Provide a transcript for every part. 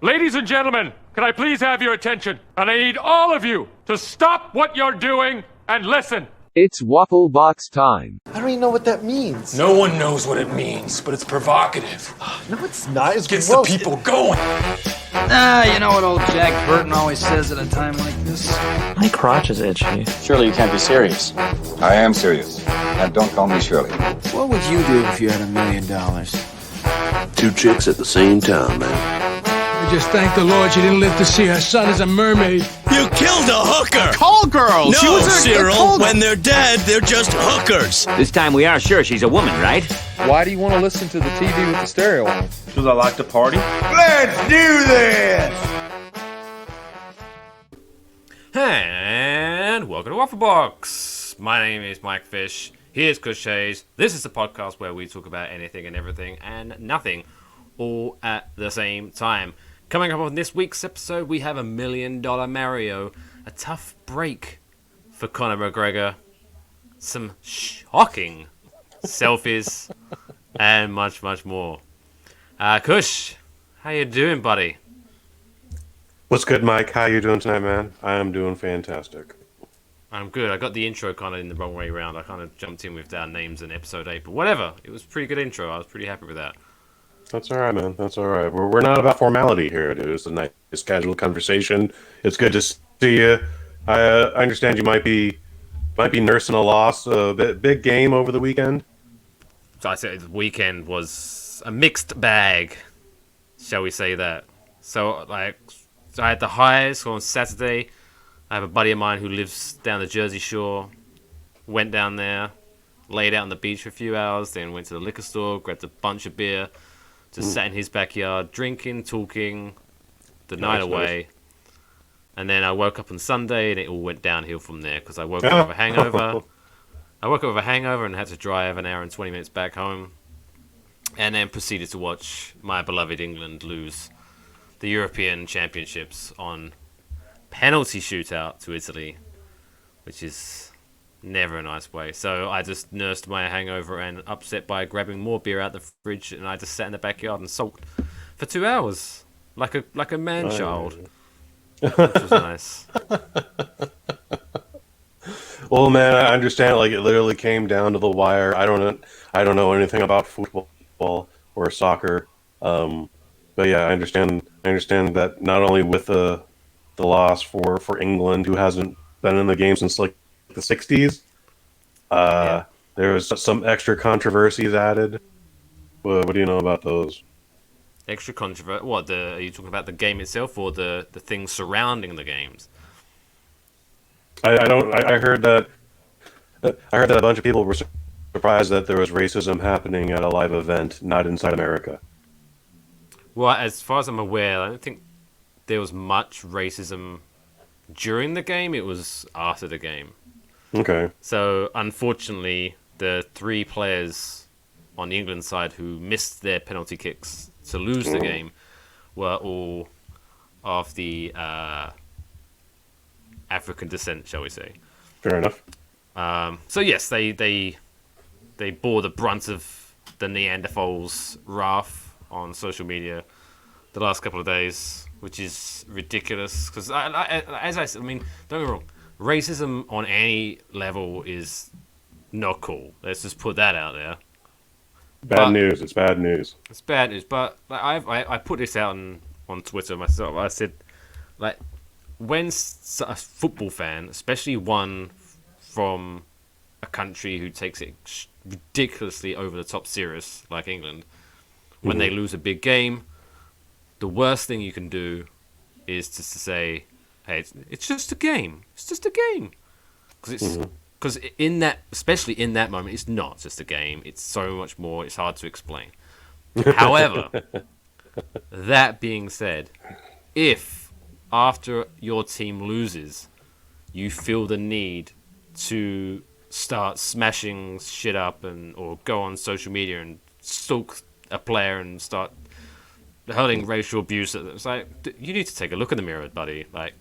Ladies and gentlemen, can I please have your attention? And I need all of you to stop what you're doing and listen. It's Waffle Box time. I don't even know what that means. No one knows what it means, but it's provocative. No, it's not. It's Gets gross. the people going. You know what old Jack Burton always says at a time like this? My crotch is itchy. Surely you can't be serious. I am serious. And don't call me Shirley. What would you do if you had $1 million? 2 chicks at the same time, man. We just thank the Lord she didn't live to see her son as a mermaid. You killed a hooker! Call girl! No, Cyril, when they're dead, they're just hookers. This time we are sure she's a woman, right? Why do you want to listen to the TV with the stereo on? Because I like to party. Let's do this! And welcome to Waffle Box. My name is Mike Fish. Here's Kush. This is the podcast where we talk about anything and everything and nothing all at the same time. Coming up on this week's episode, we have $1 Million Mario, a tough break for Conor McGregor, some shocking selfies, and much, much more. Kush, how you doing, buddy? What's good, Mike? How you doing tonight, man? I am doing fantastic. I'm good. I got the intro kind of in the wrong way around. I kind of jumped in with our names in episode 8, but whatever. It was a pretty good intro. I was pretty happy with that. That's all right, man. That's all right. We're not about formality here, dude. It's a nice, casual conversation. It's good to see you. I understand you might be nursing a loss. Big game over the weekend. So I said the weekend was a mixed bag, shall we say that? So I had the highs on Saturday. I have a buddy of mine who lives down the Jersey Shore. Went down there, laid out on the beach for a few hours, then went to the liquor store, grabbed a bunch of beer. Just sat in his backyard, drinking, talking, the night away. Nice. And then I woke up on Sunday, and it all went downhill from there, because I woke up with a hangover. I woke up with a hangover and had to drive an hour and 20 minutes back home. And then proceeded to watch my beloved England lose the European Championships on penalty shootout to Italy, which is never a nice way. So I just nursed my hangover and upset by grabbing more beer out the fridge, and I just sat in the backyard and sulked for 2 hours like a man-child, which was nice. Well, man, I understand. Like, it literally came down to the wire. I don't know anything about football or soccer, but yeah, I understand that not only with the loss for England, who hasn't been in the game since like the 60s. There was some extra controversies added. What do you know about those? Extra controversy? What? Are you talking about the game itself or the things surrounding the games? I heard that a bunch of people were surprised that there was racism happening at a live event, not inside America. Well, as far as I'm aware, I don't think there was much racism during the game. It was after the game. Okay. So, unfortunately, the 3 players on the England side who missed their penalty kicks to lose the game were all of the African descent, shall we say. Fair enough. So, yes, they bore the brunt of the Neanderthals' wrath on social media the last couple of days, which is ridiculous. Because, as I said, I mean, don't get me wrong. Racism on any level is not cool. Let's just put that out there. Bad news. It's bad news. It's bad news. But like, I put this out on Twitter myself. I said, like, when a football fan, especially one from a country who takes it ridiculously over the top serious, like England, when they lose a big game, the worst thing you can do is just to say, hey, it's just a game. It's just a game. Because in that, especially in that moment, it's not just a game. It's so much more. It's hard to explain. However, that being said, if after your team loses, you feel the need to start smashing shit up or go on social media and stalk a player and start hurling racial abuse, it's like, you need to take a look in the mirror, buddy. Like,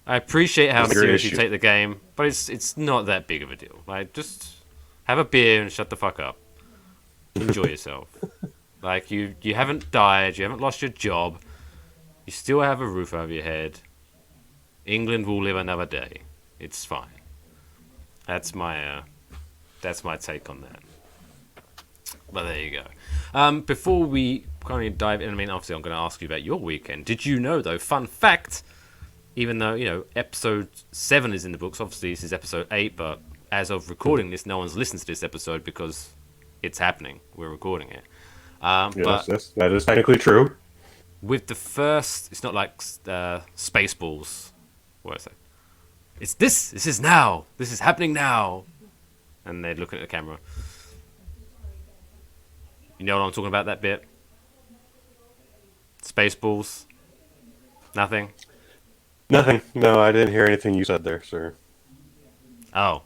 I appreciate how serious you take the game, but it's not that big of a deal. Like, just have a beer and shut the fuck up. Enjoy yourself. Like you haven't died, you haven't lost your job, you still have a roof over your head. England will live another day. It's fine. That's my take on that. But there you go. Before we kind of dive in, I mean, obviously I'm going to ask you about your weekend. Did you know, though, fun fact, even though, episode 7 is in the books, obviously this is episode 8, but as of recording this, no one's listened to this episode because it's happening. We're recording it. Yes, that is technically true. With the first, it's not like Spaceballs. What is it? It's this. This is now. This is happening now. And they're looking at the camera. You know what I'm talking about, that bit? Spaceballs? Nothing? Nothing. No, I didn't hear anything you said there, sir. Oh.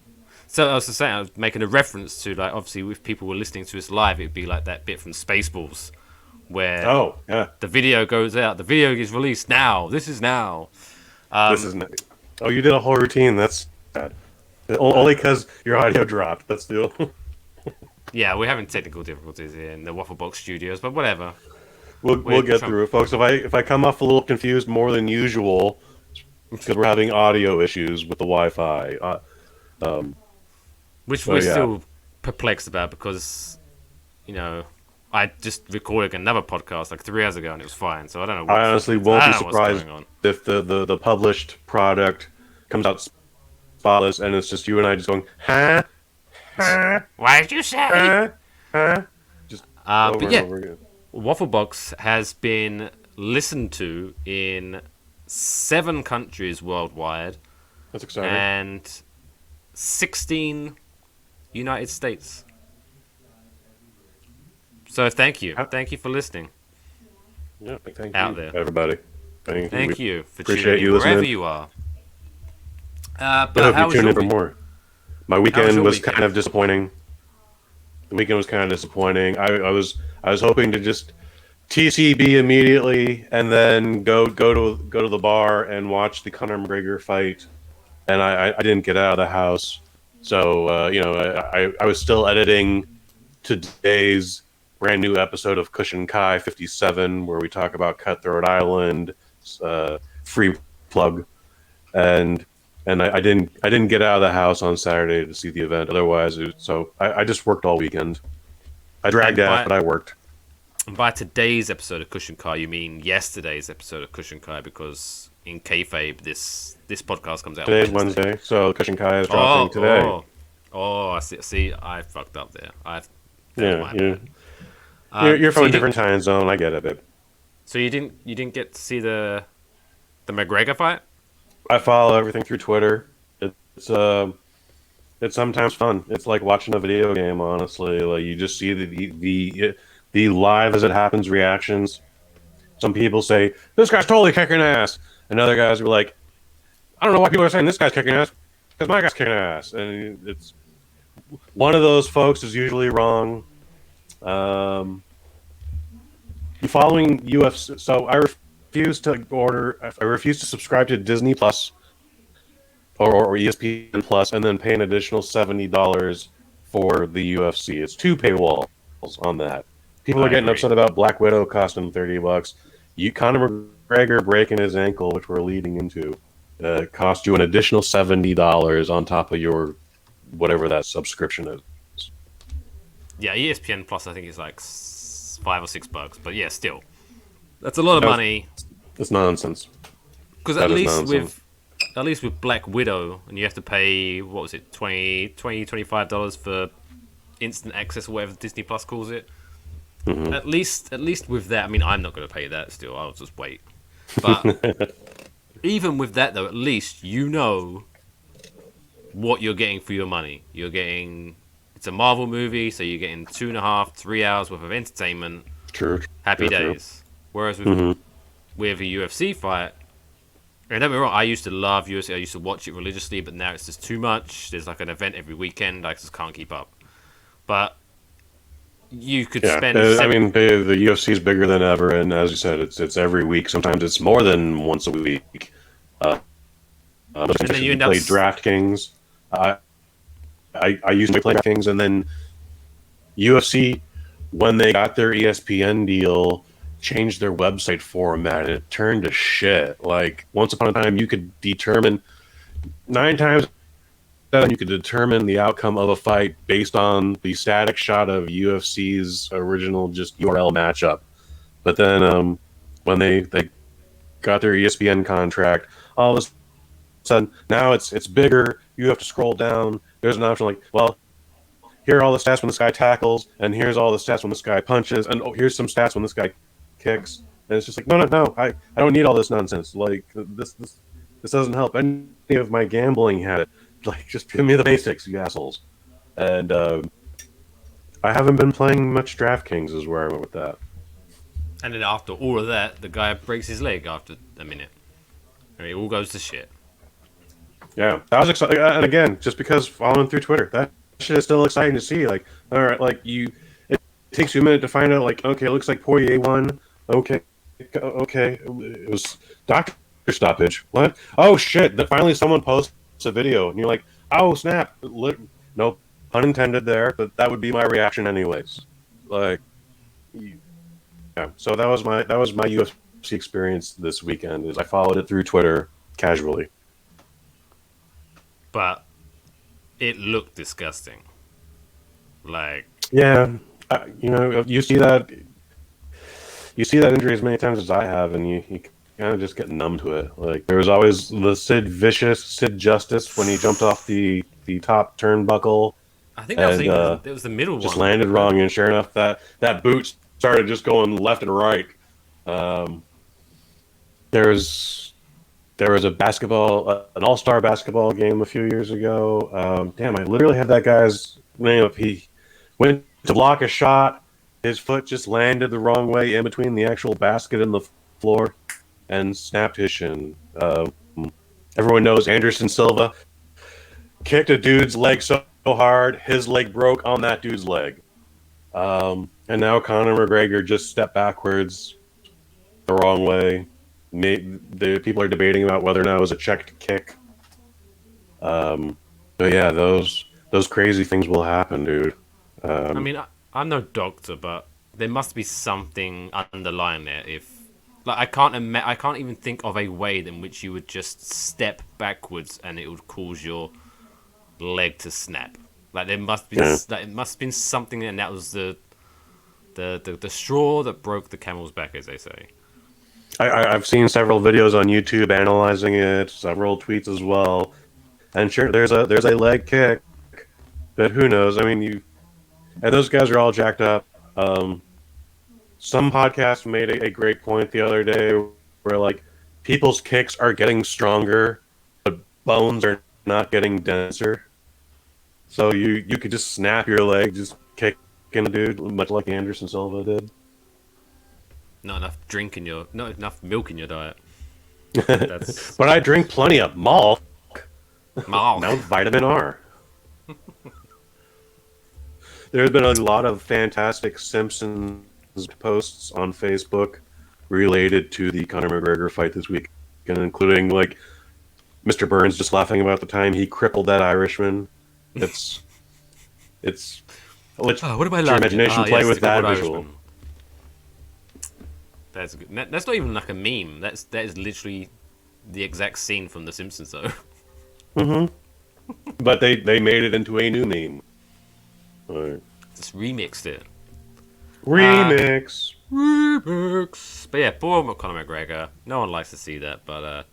So I was just saying, I was making a reference to, like, obviously if people were listening to us live, it'd be like that bit from Spaceballs where the video goes out. The video is released now. This is now. This is Oh, you did a whole routine. That's sad. Only because your audio dropped. That's the... Yeah, we're having technical difficulties here in the Waffle Box studios, but whatever. We'll get through it, folks. If I come off a little confused more than usual, because we're having audio issues with the Wi-Fi. Which we're still perplexed about because, I just recorded another podcast like 3 hours ago and it was fine. So I don't know. I honestly won't be surprised if the published product comes out spotless and it's just you and I just going, huh? Why did you say? Just but yeah, over again. Waffle Box has been listened to in 7 countries worldwide. That's exciting. And 16 United States. So thank you for listening. Yeah, thank out you, there, everybody. Thank you for appreciate tuning you in wherever listening. you are. But how was your week? More. My weekend was weekend? kind of disappointing. The weekend was kind of disappointing. I was hoping to just TCB immediately and then go to the bar and watch the Conor McGregor fight, and I didn't get out of the house, so I was still editing today's brand new episode of Kush and Kai 57, where we talk about Cutthroat Island, free plug, and I didn't get out of the house on Saturday to see the event. Otherwise, I just worked all weekend. I dragged out, but I worked. And by today's episode of Kush and Kai, you mean yesterday's episode of Kush and Kai, because in kayfabe, this podcast comes out Today's Wednesday, so Kush and Kai is dropping today. I see. I fucked up there. You're from a different time zone. I get it, babe. So you didn't get to see the McGregor fight? I follow everything through Twitter. It's sometimes fun. It's like watching a video game, honestly. Like you just see the live as it happens reactions. Some people say, "This guy's totally kicking ass," and other guys are like, "I don't know why people are saying this guy's kicking ass, because my guy's kicking ass." And it's one of those folks is usually wrong. Following UFC, so I refuse to subscribe to Disney Plus or ESPN Plus, and then pay an additional $70 for the UFC. It's 2 paywalls on that. People are getting upset about Black Widow costing $30. Conor McGregor breaking his ankle, which we're leading into, cost you an additional $70 on top of your whatever that subscription is. Yeah, ESPN Plus I think is like $5 or $6, but yeah, still, that's a lot of money. It's nonsense. Because at least with Black Widow, and you have to pay, what was it, $25 for instant access or whatever Disney Plus calls it. Mm-hmm. At least with that, I mean, I'm not going to pay that still. I'll just wait. But even with that, though, at least you know what you're getting for your money. It's a Marvel movie, so you're getting 2.5, 3 hours worth of entertainment. True. Happy days. Whereas with a UFC fight, and don't get me wrong, I used to love UFC. I used to watch it religiously, but now it's just too much. There's like an event every weekend. I just can't keep up. But you could spend. I mean, the UFC is bigger than ever, and as you said, it's every week. Sometimes it's more than once a week. And then you play DraftKings. I used to play DraftKings, and then UFC when they got their ESPN deal, changed their website format, and it turned to shit. Like, once upon a time, you could determine 9 times you could determine the outcome of a fight based on the static shot of UFC's original just URL matchup. But then when they got their ESPN contract, all of a sudden now it's bigger. You have to scroll down. There's an option like, well, here are all the stats when this guy tackles, and here's all the stats when this guy punches, and here's some stats when this guy kicks. And it's just like, no, I don't need all this nonsense. Like, this doesn't help any of my gambling habit. Like, just give me the basics, you assholes. And I haven't been playing much DraftKings is where I went with that. And then after all of that, the guy breaks his leg after a minute. And it all goes to shit. Yeah, that was exciting. And again, just because following through Twitter, that shit is still exciting to see. Like, all right, like it takes you a minute to find out. Like, okay, it looks like Poirier won. Okay, it was doctor stoppage. What? Oh shit! Finally, someone posts a video, and you're like, oh snap! No pun intended there, but that would be my reaction anyways. Like, yeah. So that was my UFC experience this weekend. Is I followed it through Twitter casually. But it looked disgusting. Like, yeah, you see that injury as many times as I have, and you kind of just get numb to it. Like, there was always the Sid Justice when he jumped off the top turnbuckle. I think that was the middle just one. landed wrong, and sure enough, that boot started just going left and right. There was a basketball, an all-star basketball game a few years ago. Damn, I literally had that guy's name up. He went to block a shot. His foot just landed the wrong way in between the actual basket and the floor and snapped his shin. Everyone knows Anderson Silva kicked a dude's leg so hard, his leg broke on that dude's leg. And now Conor McGregor just stepped backwards the wrong way. The people are debating about whether or not it was a checked kick. But yeah, those crazy things will happen, dude. I mean, I'm no doctor, but there must be something underlying there. If like, I can't even think of a way in which you would just step backwards and it would cause your leg to snap. Like, there must be it must have been something, and that was the straw that broke the camel's back, as they say. I've seen several videos on YouTube analyzing it, several tweets as well, and sure, there's a leg kick, but who knows? I mean, and those guys are all jacked up. Some podcast made a great point the other day where, like, people's kicks are getting stronger, but bones are not getting denser. So you could just snap your leg, just kicking a dude, much like Anderson Silva did. Not enough milk in your diet. But I drink plenty of milk. Milk. Now vitamin R. There's been a lot of fantastic Simpsons posts on Facebook related to the Conor McGregor fight this week, including, like, Mr. Burns just laughing about the time he crippled that Irishman. It's what about your imagination play with that visual? Irishman. That's good. That's not even like a meme. That is literally the exact scene from The Simpsons, though. Mm-hmm. But they made it into a new meme. Right. Just remixed it. Remix. But yeah, poor Conor McGregor. No one likes to see that, but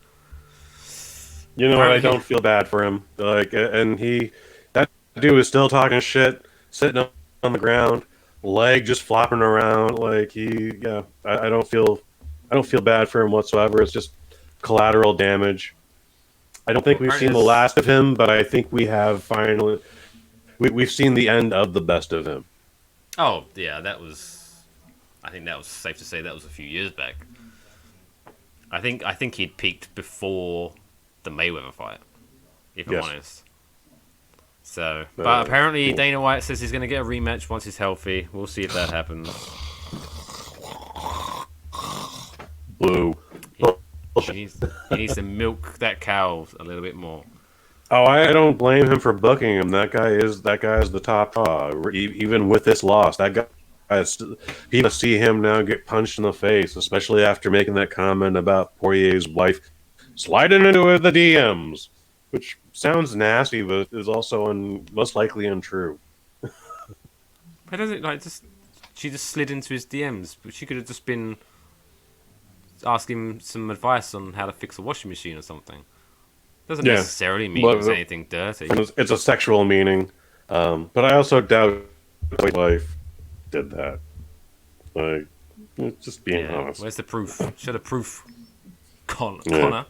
you know what? I don't feel bad for him. Like, and that dude was still talking shit, sitting on the ground, leg just flopping around. Like, I don't feel bad for him whatsoever. It's just collateral damage. I don't think we've seen the last of him, but I think we have finally. We've seen the end of the best of him. Oh yeah, I think that was safe to say that was a few years back. I think he'd peaked before the Mayweather fight, if I'm honest. So, but apparently Dana White says he's going to get a rematch once he's healthy. We'll see if that happens. Blue. He needs to milk that cow a little bit more. Oh, I don't blame him for booking him. That guy is the top dog. Even with this loss, that guy People see him now get punched in the face, especially after making that comment about Poirier's wife sliding into the DMs, which sounds nasty, but is also most likely untrue. Why does it she just slid into his DMs, but she could have just been asking him some advice on how to fix a washing machine or something. Doesn't necessarily mean it's anything dirty. It's a sexual meaning, but I also doubt his wife did that. Like, just being honest. Where's the proof? Show the proof, Connor.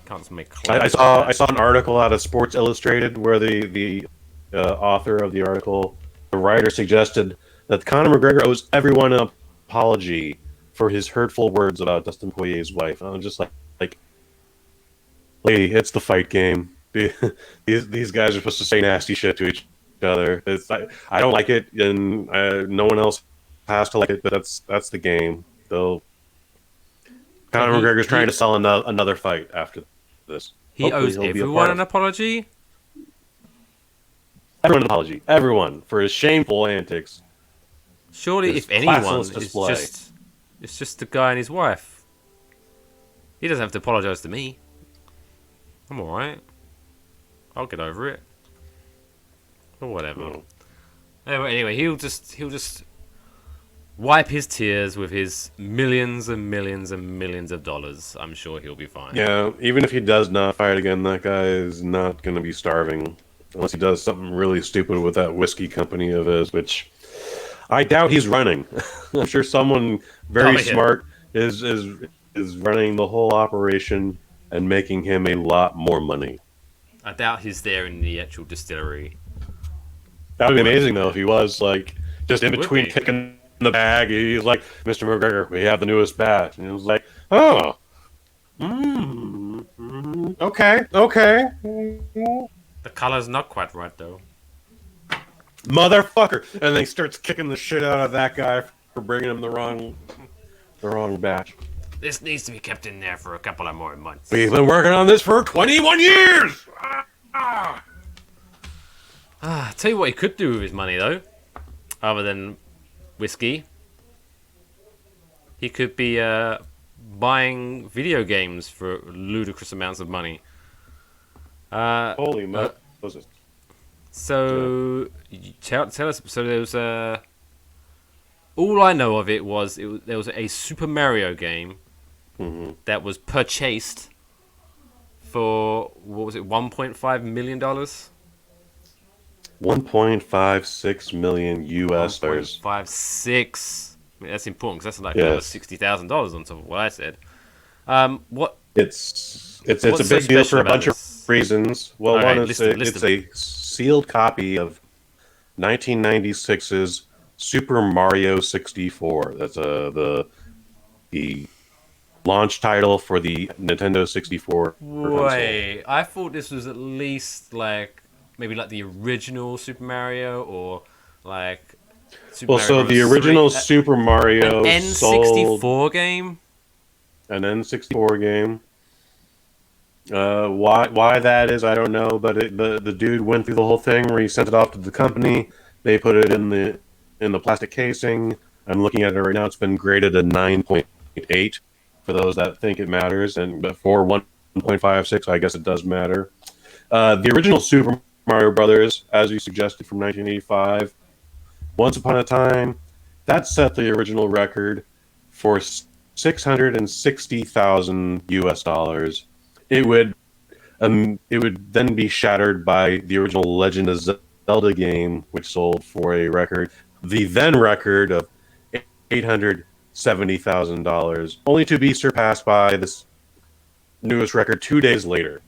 Can't just make claims. I saw an article out of Sports Illustrated where the author of the article, the writer, suggested that Conor McGregor owes everyone an apology for his hurtful words about Dustin Poirier's wife. And I'm just like, lady, it's the fight game. These guys are supposed to say nasty shit to each other. I don't like it, and no one else has to like it. But that's the game. Though Conor McGregor's trying to sell another fight after this. He owes everyone an apology. Everyone an apology. Everyone for his shameful antics. Surely, if anyone, it's just the guy and his wife. He doesn't have to apologize to me. I'm alright. I'll get over it. Or whatever. Anyway, he'll just wipe his tears with his millions and millions and millions of dollars. I'm sure he'll be fine. Yeah, even if he does not fight again, that guy is not going to be starving. Unless he does something really stupid with that whiskey company of his, which I doubt he's running. I'm sure someone very smart is running the whole operation and making him a lot more money. I doubt he's there in the actual distillery. That would be amazing, though, if he was, like, just in between kicking the bag. He's like, Mr. McGregor, we have the newest batch. And he was like, oh. Okay. The color's not quite right, though. Motherfucker! And then he starts kicking the shit out of that guy for bringing him the wrong batch. This needs to be kept in there for a couple of more months. We've been working on this for 21 years! Tell you what he could do with his money, though. Other than whiskey. He could be buying video games for ludicrous amounts of money. Holy Moses. So, tell us. So there was all I know of it was there was a Super Mario game that was purchased for what was it, $1.5 million? 1.56 million US dollars. 1.56. I mean, that's important because that's like over $60,000 on top of what I said. What? It's a big deal for a bunch of reasons. Well, one is it's a sealed copy of 1996's Super Mario 64. That's the launch title for the Nintendo 64 Wait, console. I thought this was at least maybe the original Super Mario or Super Mario so the original 3, Super Mario an N64 game. An N64 game. Why that is, I don't know, but the dude went through the whole thing where he sent it off to the company. They put it in the plastic casing. I'm looking at it right now. It's been graded a 9.8 for those that think it matters, but for 1.56, I guess it does matter. The original Super Mario Brothers, as you suggested, from 1985. Once upon a time, that set the original record for $660,000 US dollars. It would then be shattered by the original Legend of Zelda game, which sold for the then record of $870,000, only to be surpassed by this newest record 2 days later.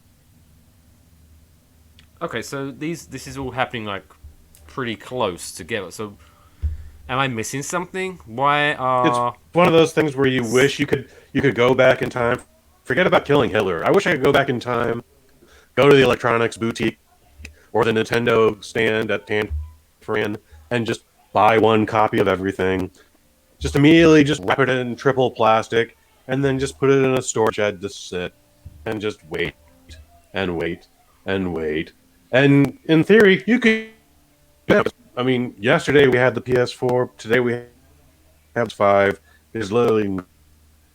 Okay, so this is all happening pretty close together. So, am I missing something? Why are... It's one of those things where you wish you could go back in time. Forget about killing Hitler. I wish I could go back in time, go to the electronics boutique or the Nintendo stand at Tanfran and just buy one copy of everything. Just immediately wrap it in triple plastic and then just put it in a storage shed to sit and just wait and wait and wait. And in theory, you could I mean, yesterday we had the PS4. Today we have 5. There's literally no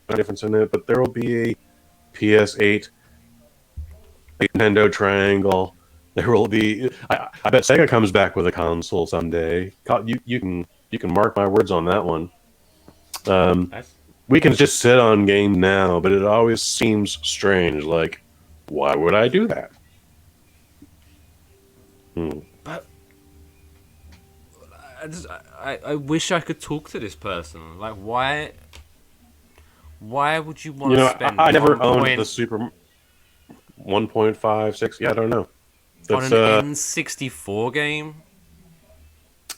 difference in it, but there will be a PS8, a Nintendo Triangle. There will be. I bet Sega comes back with a console someday. You can mark my words on that one. We can just sit on games now, but it always seems strange. Like, why would I do that? But I wish I could talk to this person. Like, why would you want to spend? I never owned the Super 1.56. Yeah, I don't know. On an N64 game.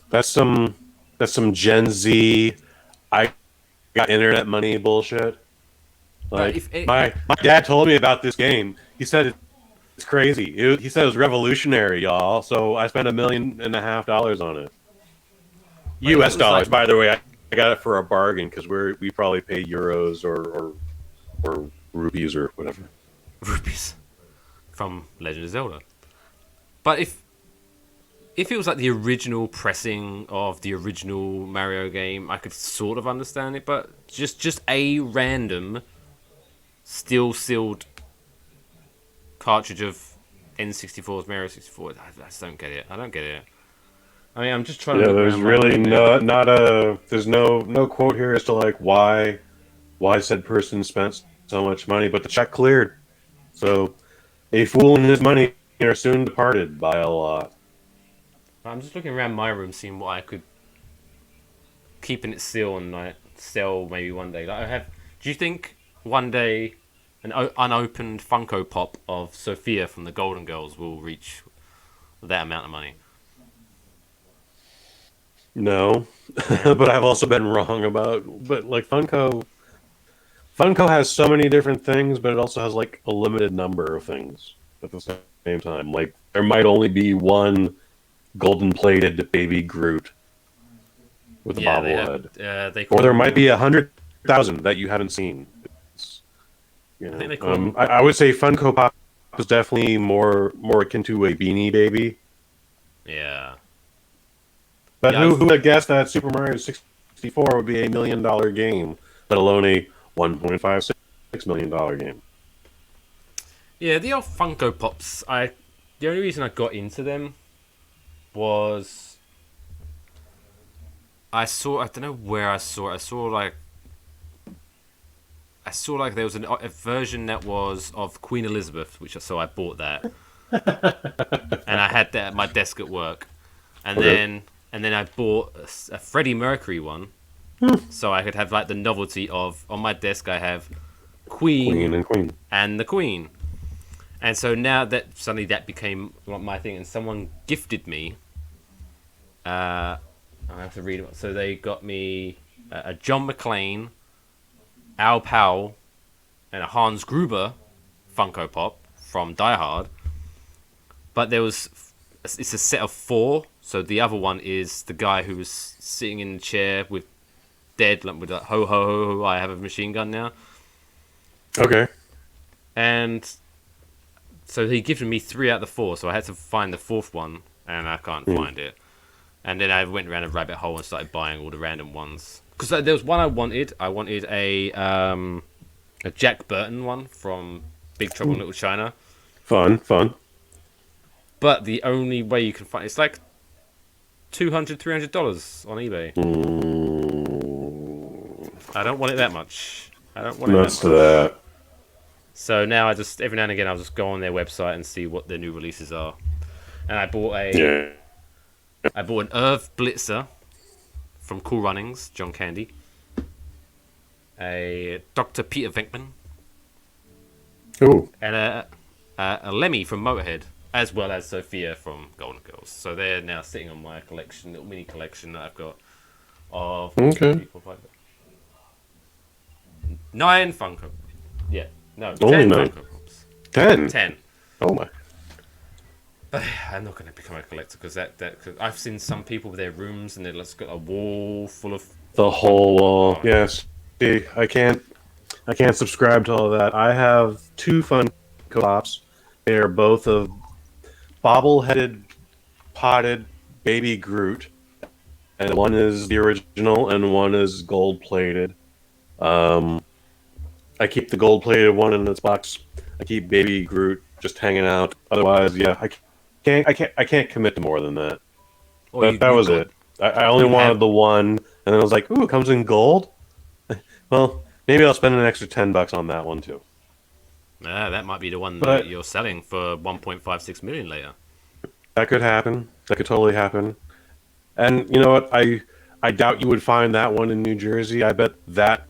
That's some Gen Z. I got internet money bullshit. Like my dad told me about this game. He said it's crazy. He said it was revolutionary, y'all. So I spent $1.5 million on it. U.S. dollars, by the way. I got it for a bargain because we probably pay euros or rupees or whatever. Rupees from Legend of Zelda. But if it was like the original pressing of the original Mario game, I could sort of understand it. But just a random, still sealed cartridge of N64's Mario 64, I just don't get it. I don't get it. I mean, I'm just trying to. Yeah, there's really there's no quote here as to like why said person spent so much money, but the check cleared. So a fool and his money are soon departed by a lot. I'm just looking around my room, seeing what I could keep in its seal and like sell maybe one day. Like do you think one day an unopened Funko Pop of Sophia from the Golden Girls will reach that amount of money? No, but I've also been wrong but like Funko has so many different things, but it also has like a limited number of things at the same time. Like there might only be one golden plated baby Groot with a bobblehead, or there might be 100,000 that you haven't seen. I would say Funko Pop is definitely more akin to a Beanie Baby. Yeah. But who would have guessed that Super Mario 64 would be $1 million game, let alone a $1.56 million game? Yeah, the old Funko Pops. The only reason I got into them was I don't know where I saw it. I saw like there was a version that was of Queen Elizabeth, so I bought that, and I had that at my desk at work, and then I bought a Freddie Mercury one, so I could have like the novelty of on my desk I have Queen and the Queen, and so now that suddenly that became my thing, and someone gifted me. I have to read it. So they got me a John McClane, Al Powell, and a Hans Gruber Funko Pop from Die Hard. But it's a set of 4. So the other one is the guy who was sitting in the chair with like ho ho ho ho. I have a machine gun now. Okay. And so he gifted me 3 out of the 4. So I had to find the 4th one, and I can't find it. And then I went around a rabbit hole and started buying all the random ones. Because there was one I wanted. I wanted a Jack Burton one from Big Trouble in Little China. Fun. But the only way you can find it's like $200, $300 on eBay. I don't want it that much. I don't want it that much. So now I just every now and again I'll just go on their website and see what their new releases are. And I bought an Irv Blitzer from Cool Runnings, John Candy. A Dr. Peter Venkman. Ooh. And a Lemmy from Motorhead, as well as Sophia from Golden Girls. So they're now sitting on my collection, little mini collection that I've got of 9 Funko. Yeah, no, 10 Funko Pops. 10? Oh my. But I'm not going to become a collector because cause I've seen some people with their rooms and they've just got a wall full of the whole wall. Yes, see, I can't subscribe to all of that. I have 2 Funko Pops. They are both of bobble-headed, potted baby Groot. and one is the original, and one is gold plated. I keep the gold plated one in its box. I keep Baby Groot just hanging out. Otherwise, yeah, I can't commit to more than that. Or That was it. I only wanted the one, and then I was like, ooh, it comes in gold? Well, maybe I'll spend an extra $10 on that one, too. That might be the one that you're selling for 1.56 million later. That could happen. That could totally happen. And you know what? I doubt you would find that one in New Jersey. I bet that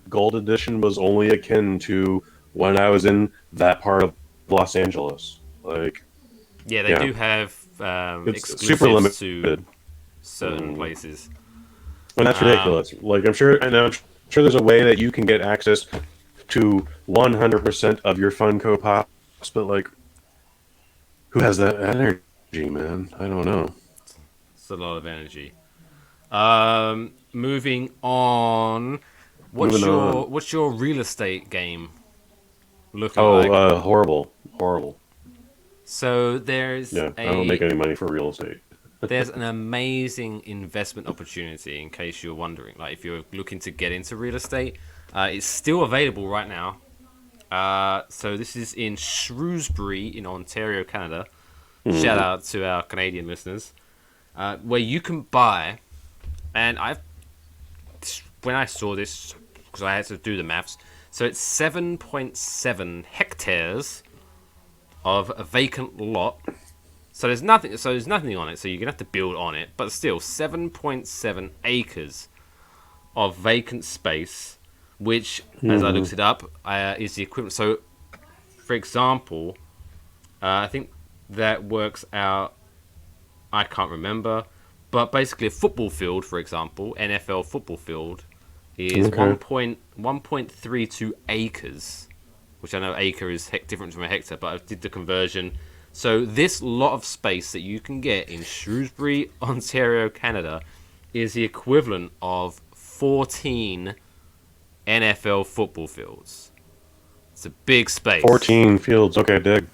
gold edition was only akin to when I was in that part of Los Angeles. Like, yeah, they do have it's super limited to certain places, and that's ridiculous. Like, I'm sure there's a way that you can get access to 100% of your Funko Pops, but like, who has that energy, man? I don't know. It's a lot of energy. Moving on. What's your real estate game looking like? Oh, horrible. So there's I don't make any money for real estate. There's an amazing investment opportunity, in case you're wondering. Like, if you're looking to get into real estate, it's still available right now. So this is in Shrewsbury in Ontario, Canada. Shout out to our Canadian listeners. Where you can buy, and when I saw this, because I had to do the maths, so it's 7.7 hectares of a vacant lot. So there's nothing on it, so you're gonna have to build on it, but still 7.7 acres of vacant space, which, as I looked it up, is the equivalent. So, for example, I think that works out, I can't remember, but basically a football field, for example, NFL football field, is 1.32 acres, which I know acre is different from a hectare, but I did the conversion. So this lot of space that you can get in Shrewsbury, Ontario, Canada, is the equivalent of 14 NFL football fields. It's a big space. 14 fields, okay, dig.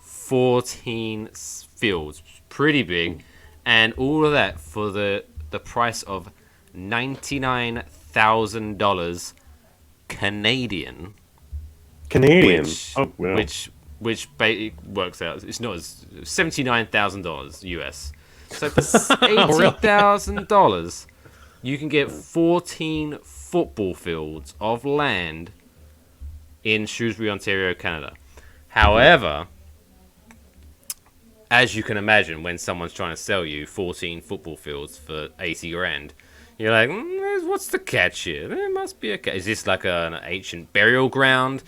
14 fields, pretty big, and all of that for the price of $99,000 Canadian. Which works out. It's not as $79,000 US. So for $80,000, you can get 14 football fields of land in Shrewsbury, Ontario, Canada. However, as you can imagine, when someone's trying to sell you 14 football fields for 80 grand, you're like, what's the catch here? There must be a catch. Is this like an ancient burial ground?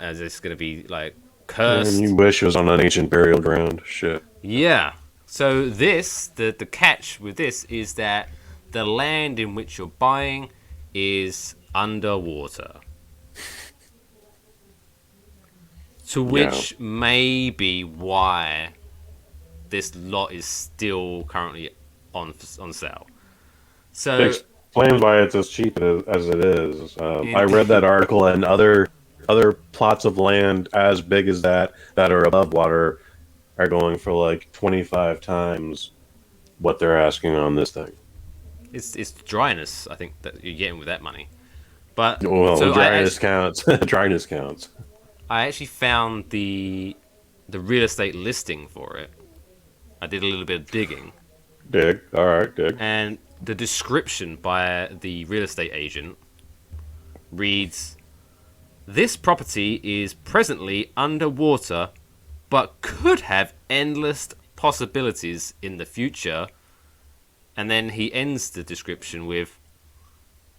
Is this going to be like cursed? You wish it was on an ancient burial ground. Shit. Yeah. So the catch with this is that the land in which you're buying is underwater. To which may be why this lot is still currently on sale. So it explains why it's as cheap as it is. I read that article, and other plots of land as big as that are above water are going for like 25 times what they're asking on this thing. It's dryness, I think, that you're getting with that money. But dryness counts. Dryness counts. I actually found the real estate listing for it. I did a little bit of digging. All right, dig. And the description by the real estate agent reads, "This property is presently underwater, but could have endless possibilities in the future." And then he ends the description with,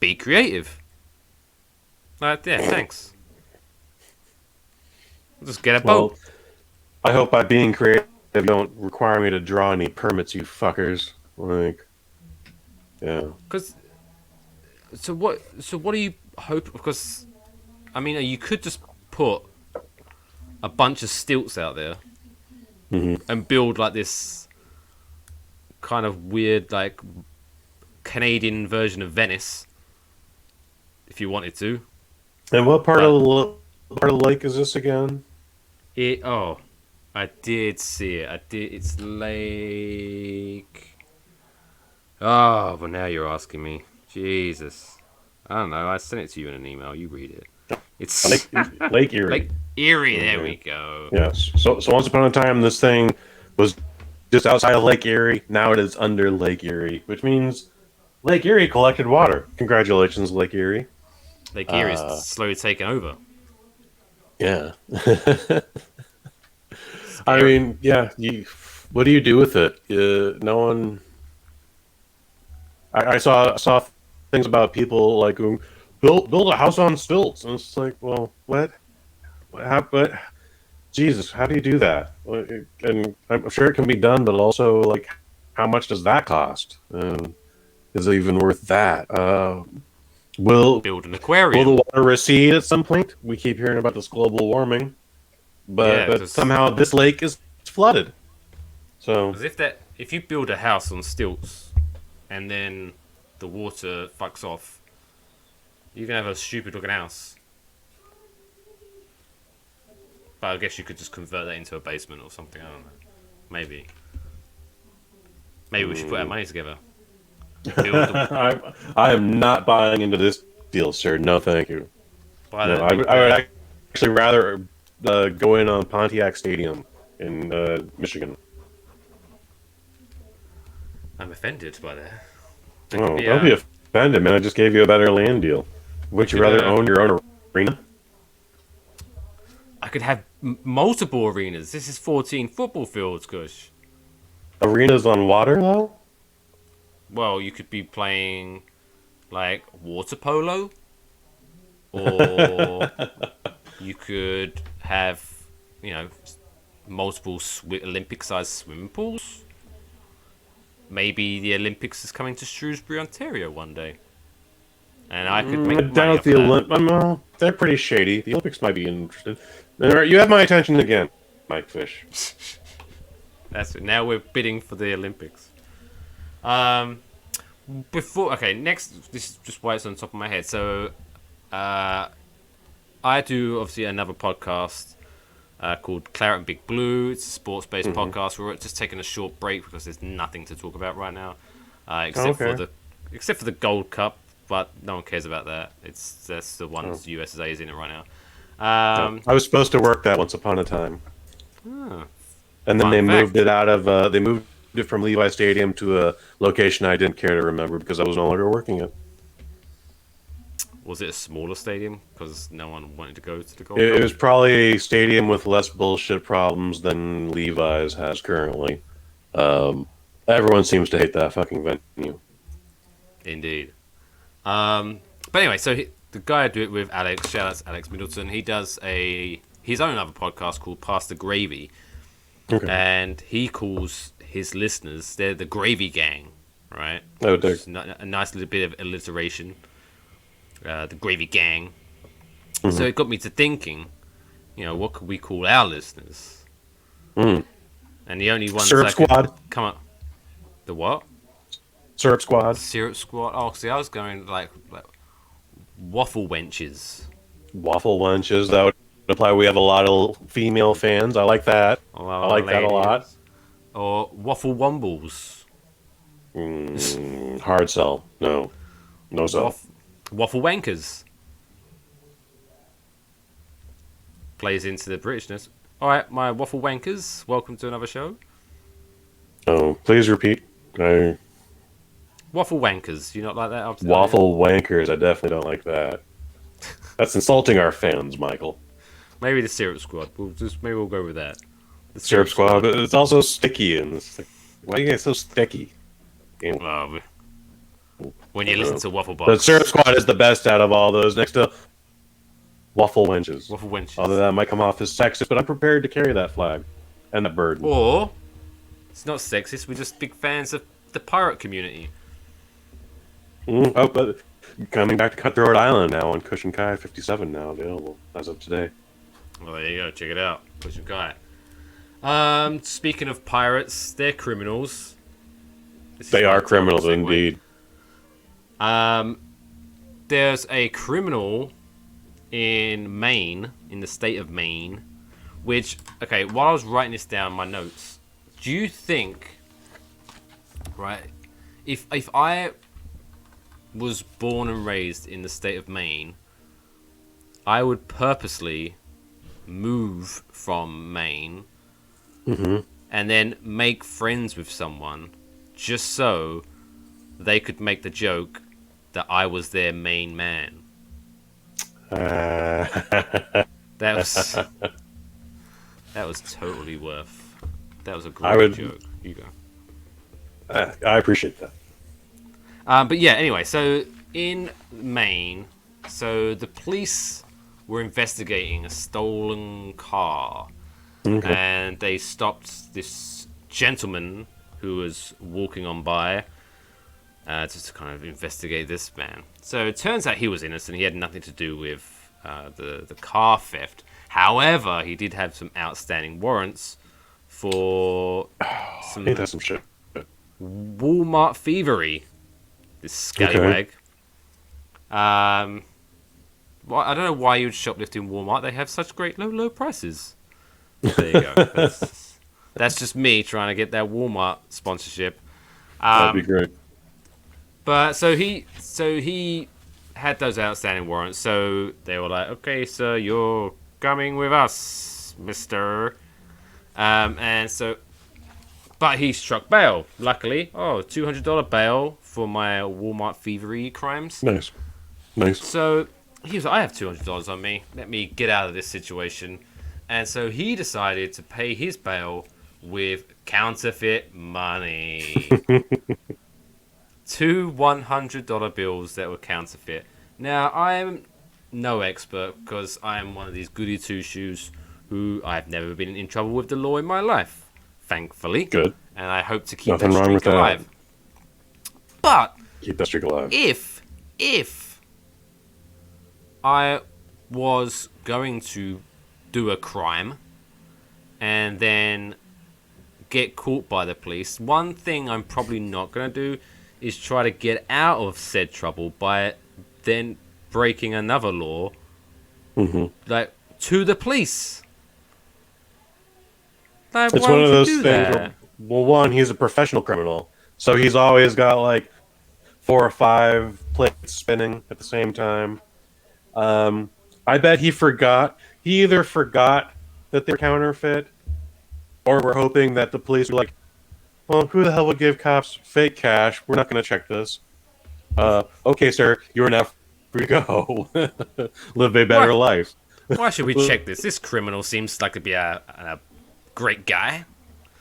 "Be creative." Yeah, thanks. I'll just get a boat. I hope by being creative you don't require me to draw any permits, you fuckers. Like, yeah. So what do you hope? Because, I mean, you could just put a bunch of stilts out there and build like this kind of weird, like, Canadian version of Venice, if you wanted to. And what part of the lake is this again? I did see it. It's Lake. Oh, but now you're asking me. Jesus. I don't know. I sent it to you in an email. You read it. It's Lake Erie. Lake Erie. There we go. Yes. So once upon a time, this thing was just outside of Lake Erie. Now it is under Lake Erie, which means Lake Erie collected water. Congratulations, Lake Erie. Lake Erie is slowly taking over. Yeah. I mean, yeah. What do you do with it? No one. I saw things about people like who build a house on stilts, and it's like, well, what? What? Jesus, how do you do that? And I'm sure it can be done, but also, like, how much does that cost? Is it even worth that? Will build an aquarium? Will the water recede at some point? We keep hearing about this global warming, but somehow this lake is flooded. So, if you build a house on stilts, and then the water fucks off, you can have a stupid looking house. But I guess you could just convert that into a basement or something. I don't know. Maybe we should put our money together. I am not buying into this deal, sir. No, thank you. I would actually rather go in on Pontiac Stadium in Michigan. I'm offended by that. Don't be offended, man. I just gave you a better land deal. Would you rather own your own arena? I could have multiple arenas. This is 14 football fields, Kush. Arenas on water, though? Well, you could be playing, like, water polo. Or you could have, multiple Olympic-sized swimming pools. Maybe the Olympics is coming to Shrewsbury, Ontario one day. And I could make money off the that. They're pretty shady. The Olympics might be interested. You have my attention again, Mike Fish. That's it. Now we're bidding for the Olympics. Next, this is just why it's on top of my head. So, I do obviously another podcast called Claret and Big Blue. It's a sports-based podcast. We're just taking a short break because there's nothing to talk about right now, except for the Gold Cup. But no one cares about that. That's the one USA is in it right now. I was supposed to work that once upon a time, and then they moved it from Levi Stadium to a location I didn't care to remember because I was no longer working it. Was it a smaller stadium because no one wanted to go to the Gold Cup? It was probably a stadium with less bullshit problems than Levi's has currently. Everyone seems to hate that fucking venue. Indeed. But anyway, so the guy I do it with, Alex, shout out to Alex Middleton, he does his own other podcast called Pass the Gravy. Okay. And he calls his listeners, they're the Gravy Gang, right? Oh, dear. A nice little bit of alliteration. The Gravy Gang. Mm-hmm. So it got me to thinking, what could we call our listeners? And the only ones Syrup Squad. Come up. The what? Syrup Squad. Syrup Squad. Oh, see, I was going like Waffle Wenches. Waffle Wenches. That would imply we have a lot of female fans. I like that. I like that a lot. Or Waffle Wumbles. Hard sell. No sell. Waffle Wankers. Plays into the Britishness. All right, my Waffle Wankers. Welcome to another show. Oh, please repeat. Waffle Wankers. Do you not like that? Waffle Wankers. I definitely don't like that. That's insulting our fans, Michael. Maybe the Syrup Squad. Maybe we'll go with that. The Syrup Squad. But it's also sticky, and it's like, why are you guys so sticky? When you listen to Waffle Box. The Syrup Squad is the best out of all those. Next to Waffle Wenches. Waffle Wenches. Although that might come off as sexist, but I'm prepared to carry that flag and the burden. Or it's not sexist. We're just big fans of the pirate community. But coming back to Cutthroat Island now on Kush and Kai 57 now available as of today. Well, there you go. Check it out. Kush and Kai. Speaking of pirates, they're criminals. They are criminals indeed. There's a criminal in Maine, in the state of Maine, which, while I was writing this down in my notes, do you think, right, if I was born and raised in the state of Maine, I would purposely move from Maine and then make friends with someone just so they could make the joke that I was their main man. That was totally worth. That was a great joke. You go. I appreciate that. But yeah, anyway, so in Maine, so the police were investigating a stolen car, and they stopped this gentleman who was walking on by just to kind of investigate this man. So it turns out he was innocent. He had nothing to do with the car theft. However, he did have some outstanding warrants for some shit. Walmart thievery. This scallywag. Well, I don't know why you would shoplift in Walmart. They have such great low prices. There you go. That's just me trying to get that Walmart sponsorship. That'd be great. But so he had those outstanding warrants. So they were like, "Okay, sir, you're coming with us, mister." And so, but he struck bail. Luckily, $200 bail for my Walmart thievery crimes. Nice. So he was like, "I have $200 on me. Let me get out of this situation." And so he decided to pay his bail with counterfeit money. 2 $100 bills that were counterfeit. Now, I'm no expert because I'm one of these goody two-shoes who I've never been in trouble with the law in my life, thankfully. Good. And I hope to keep Nothing that wrong streak with that. alive. But Keep that streak alive. if I was going to do a crime and then get caught by the police, one thing I'm probably not going to do is try to get out of said trouble by then breaking another law, like, to the police. Like, It's why one would of you those do things that? where, well, one, he's a professional criminal, so he's always got like 4 or 5 plates spinning at the same time. I bet he either forgot that they're counterfeit, or we're hoping that the police were like, well, who the hell would give cops fake cash? We're not going to check this. Okay, sir, you are now free to go. Live a better life. Why should we check this? This criminal seems like to be a great guy.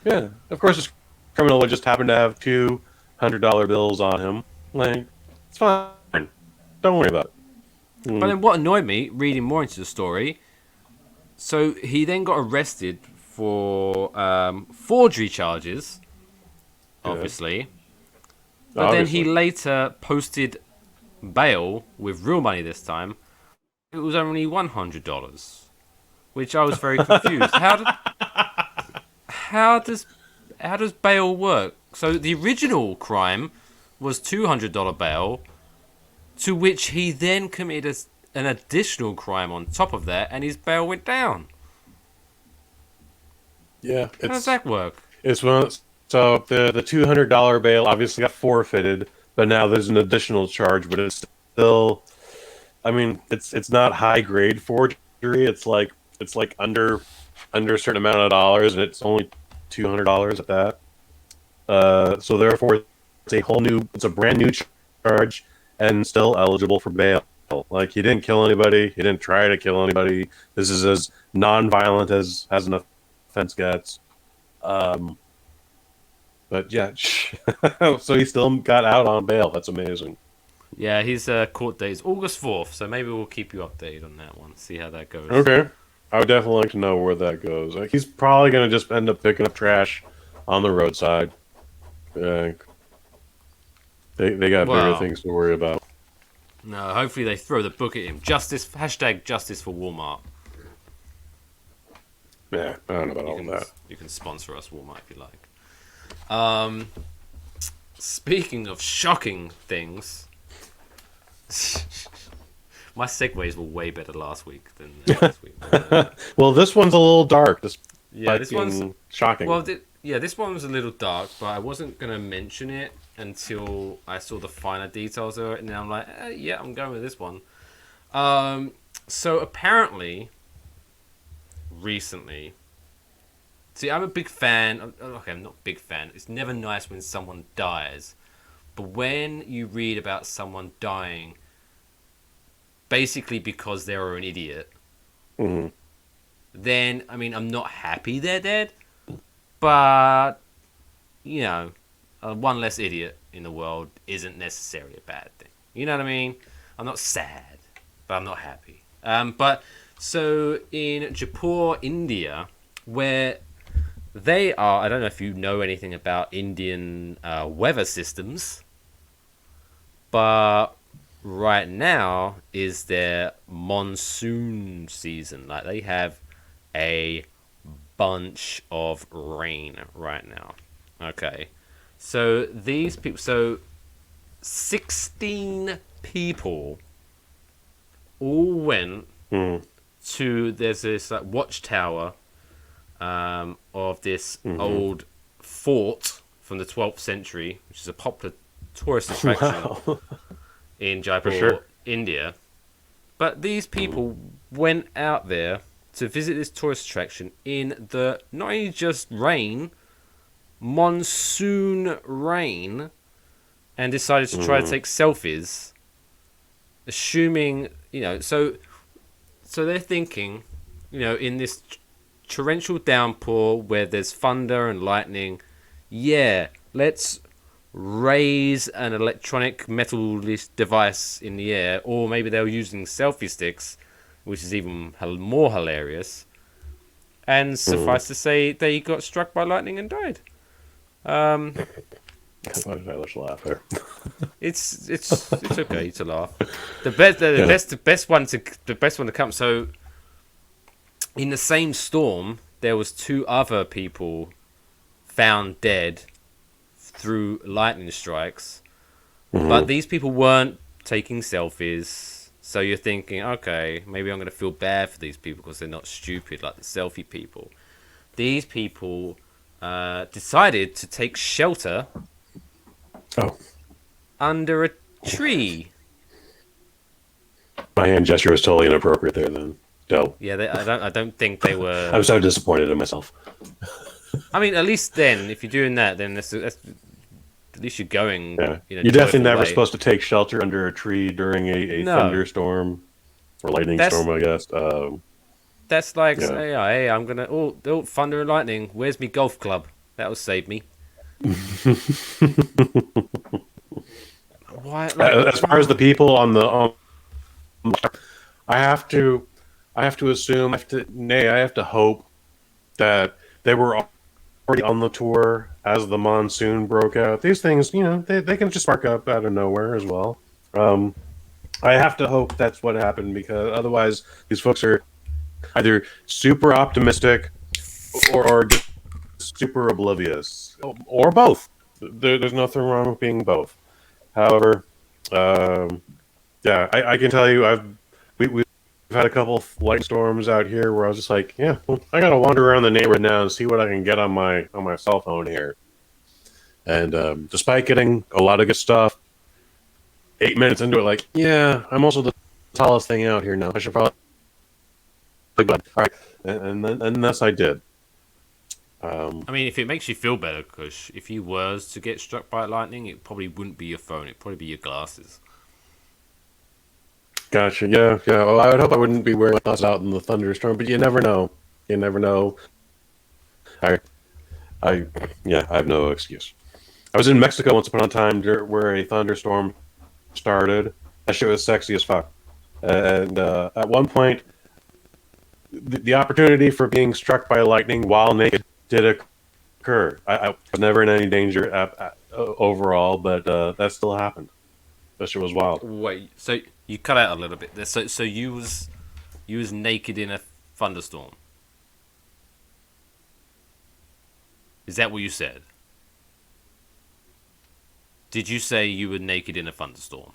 Yeah, of course this criminal would just happen to have $200 bills on him. Like, it's fine. Don't worry about it. But then what annoyed me, reading more into the story, so he then got arrested for forgery charges, obviously. But then he later posted bail with real money this time. It was only $100, which I was very confused. How does bail work? So the original crime was $200 bail, to which he then committed an additional crime on top of that, and his bail went down. Yeah, how does that work? It's so the $200 bail obviously got forfeited, but now there's an additional charge. But it's still, I mean, it's not high grade forgery. It's like under a certain amount of dollars, and it's only $200 at that. So therefore, it's a brand new charge, and still eligible for bail. Like, he didn't kill anybody. He didn't try to kill anybody. This is as non-violent as an offense gets. But yeah, so he still got out on bail. That's amazing. Yeah, his court date is August 4th, so maybe we'll keep you updated on that one. See how that goes. Okay. I would definitely like to know where that goes. Like, he's probably going to just end up picking up trash on the roadside. They got bigger things to worry about. No, hopefully they throw the book at him. Justice for Walmart. Yeah, I don't know about all that. You can sponsor us, Walmart, if you like. Speaking of shocking things, my segues were way better last week than this week. Well, this one's a little dark. This one's shocking. Well, Yeah, this one was a little dark, but I wasn't going to mention it until I saw the finer details of it, and then I'm like, yeah, I'm going with this one. So apparently, recently, see, I'm a big fan. Okay, I'm not a big fan. It's never nice when someone dies, but when you read about someone dying, basically because they were an idiot, then I mean, I'm not happy they're dead. But, you know, one less idiot in the world isn't necessarily a bad thing. You know what I mean? I'm not sad, but I'm not happy. But, so, in Jaipur, India, where they are, I don't know if you know anything about Indian weather systems, but right now is their monsoon season. Like, they have a bunch of rain right now. Okay, so these people, so 16 people all went to, there's this like watchtower of this old fort from the 12th century, which is a popular tourist attraction in Jaipur, India. But these people went out there to visit this tourist attraction in the not only just rain, monsoon rain, and decided to try to take selfies, assuming, you know, so they're thinking, you know, in this torrential downpour where there's thunder and lightning, yeah, let's raise an electronic metal device in the air, or maybe they were using selfie sticks, which is even more hilarious. And suffice to say, they got struck by lightning and died. Why did I just laugh there? It's okay to laugh. The best one to come. So, in the same storm, there was 2 other people found dead through lightning strikes, but these people weren't taking selfies. So you're thinking, okay, maybe I'm going to feel bad for these people because they're not stupid like the selfie people. These people decided to take shelter under a tree. My hand gesture was totally inappropriate there then. No. Yeah, I don't think they were... I'm so disappointed in myself. I mean, at least then, if you're doing that, then that's at least you're going. Yeah. You know, you're definitely never supposed to take shelter under a tree during a thunderstorm or lightning storm, I guess. That's like, hey, I'm gonna thunder and lightning. Where's me golf club? That'll save me. Why? As far as the people on the, I have to assume, I have to hope that they were already on the tour as the monsoon broke out. These things, you know, they can just spark up out of nowhere as well. I have to hope that's what happened, because otherwise these folks are either super optimistic or just super oblivious, or both. There's nothing wrong with being both. However, I can tell you, we've had a couple of light storms out here where I was just like, I gotta wander around the neighborhood now and see what I can get on my cell phone here. And despite getting a lot of good stuff, 8 minutes into it, like, I'm also the tallest thing out here now. I should probably, all right, and thus I did. I mean, if it makes you feel better, Kush, if you was to get struck by lightning, it probably wouldn't be your phone. It'd probably be your glasses. Gotcha. Yeah. Well, I would hope I wouldn't be wearing my glasses out in the thunderstorm, but you never know. I have no excuse. I was in Mexico once upon a time where a thunderstorm started. That shit was sexy as fuck. And at one point, the opportunity for being struck by lightning while naked did occur. I was never in any danger overall, but that still happened. That shit was wild. Wait, so you cut out a little bit there. So you was naked in a thunderstorm. Is that what you said? Did you say you were naked in a thunderstorm?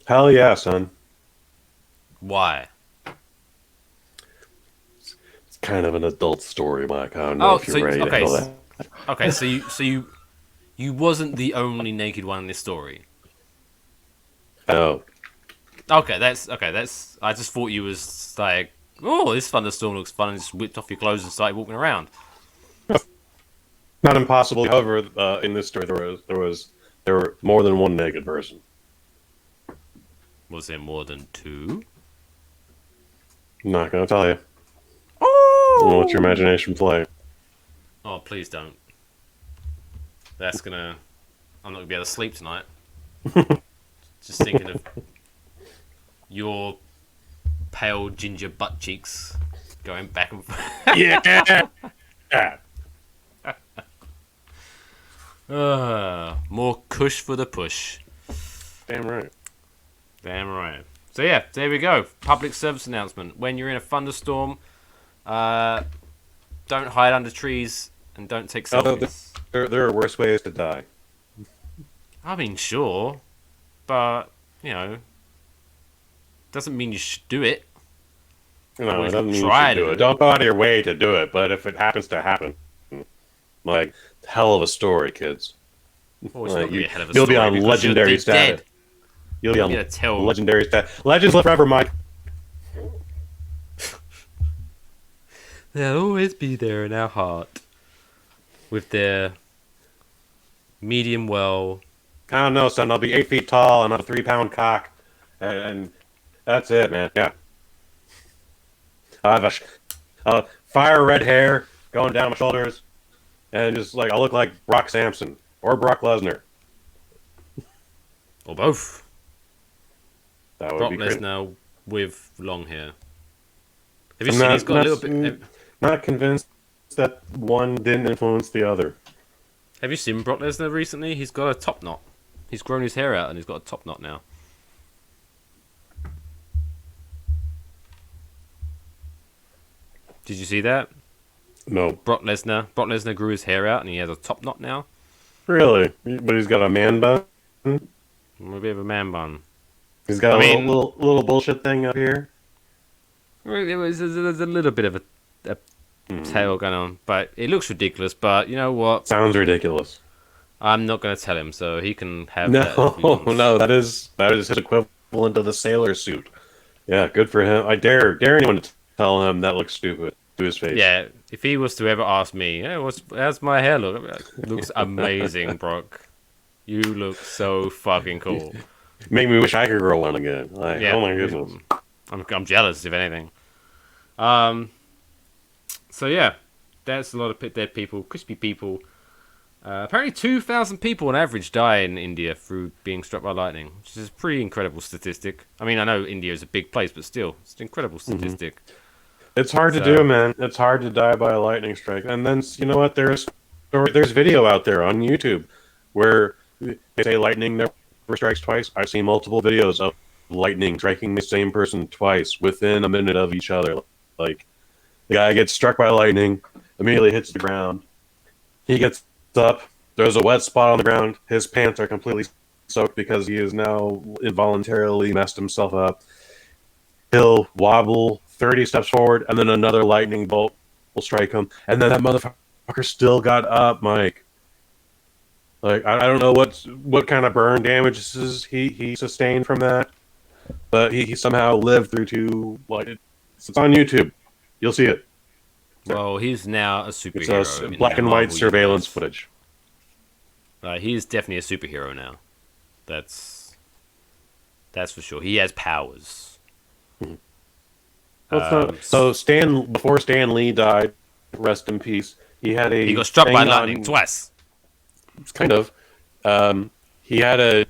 Hell yeah, son. Why? It's kind of an adult story, Mike. I don't know if you're ready to handle that. Okay, you wasn't the only naked one in this story. Oh. Okay, that's. I just thought you was like, oh, this thunderstorm looks fun, and just whipped off your clothes and started walking around. Not impossible. However, in this story, there were more than one naked person. Was there more than two? I'm not gonna tell you. Oh! Let your imagination play. Oh, please don't. That's gonna. I'm not gonna be able to sleep tonight. Just thinking of your pale ginger butt cheeks going back and forth. Yeah. More Kush for the push. Damn right. Damn right. So yeah, there we go. Public service announcement. When you're in a thunderstorm, don't hide under trees and don't take selfies. There are worse ways to die. I mean, sure, but you know, doesn't mean you should do it. No, it doesn't mean you should do it. Don't go out of your way to do it, but if it happens to happen, like, hell of a story, kids. Oh, it's not gonna be a hell of a you'll story be on legendary status. Dead. You'll be on legendary status. Legends live forever, Mike. They'll always be there in our heart with their medium well. I don't know, son. I'll be 8 feet tall and have a 3-pound cock, and that's it, man. Yeah. I have a fire red hair going down my shoulders, and just like I look like Brock Sampson or Brock Lesnar, or both. That would Brock be great. Lesnar with long hair. Have you seen? He's got a little bit. Not convinced that one didn't influence the other. Have you seen Brock Lesnar recently? He's got a top knot. He's grown his hair out and he's got a top knot now. Did you see that? No. Brock Lesnar grew his hair out and he has a top knot now. Really? But he's got a man bun? A bit of a man bun. He's got a little bullshit thing up here? There's a little bit of a tail going on, but it looks ridiculous. But you know what? Sounds ridiculous. I'm not going to tell him, so he can have No, that is his equivalent of the sailor suit. Yeah, good for him. I dare anyone to tell him that looks stupid to his face. Yeah, if he was to ever ask me, hey, how's my hair look? It looks amazing, Brock. You look so fucking cool. Make me wish I could grow one again. Like, yeah. Oh my goodness. I'm jealous, if anything. So yeah, that's a lot of dead people, crispy people. Apparently 2,000 people on average die in India through being struck by lightning, which is a pretty incredible statistic. I mean, I know India is a big place, but still, it's an incredible statistic. It's hard to do, man. It's hard to die by a lightning strike. And then, you know what? There's video out there on YouTube where they say lightning never strikes twice. I've seen multiple videos of lightning striking the same person twice within a minute of each other. Like, the guy gets struck by lightning, immediately hits the ground. He gets up. There's a wet spot on the ground. His pants are completely soaked because he has now involuntarily messed himself up. He'll wobble 30 steps forward, and then another lightning bolt will strike him. And then that motherfucker still got up, Mike. Like, I don't know what kind of burn damages he sustained from that, but he somehow lived through two. Like, it's on YouTube. You'll see it. Well, he's now a superhero. It's black and white surveillance footage. He is definitely a superhero now. That's for sure. He has powers. So before Stan Lee died, rest in peace. He got struck by lightning twice. Kind of. He had a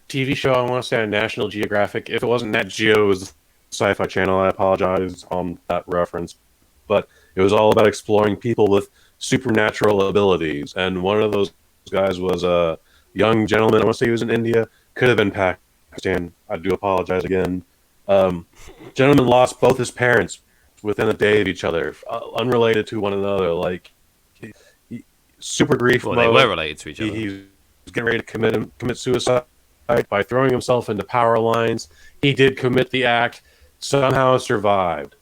TV show, I want to say, on National Geographic. If it wasn't Nat Geo, it was Sci-Fi Channel. I apologize on that reference. But it was all about exploring people with supernatural abilities. And one of those guys was a young gentleman. I want to say he was in India. Could have been Pakistan. I do apologize again. Gentleman lost both his parents within a day of each other, unrelated to one another. Like, super grief mode. They were related to each other. He's getting ready to commit suicide by throwing himself into power lines. He did commit the act, somehow survived.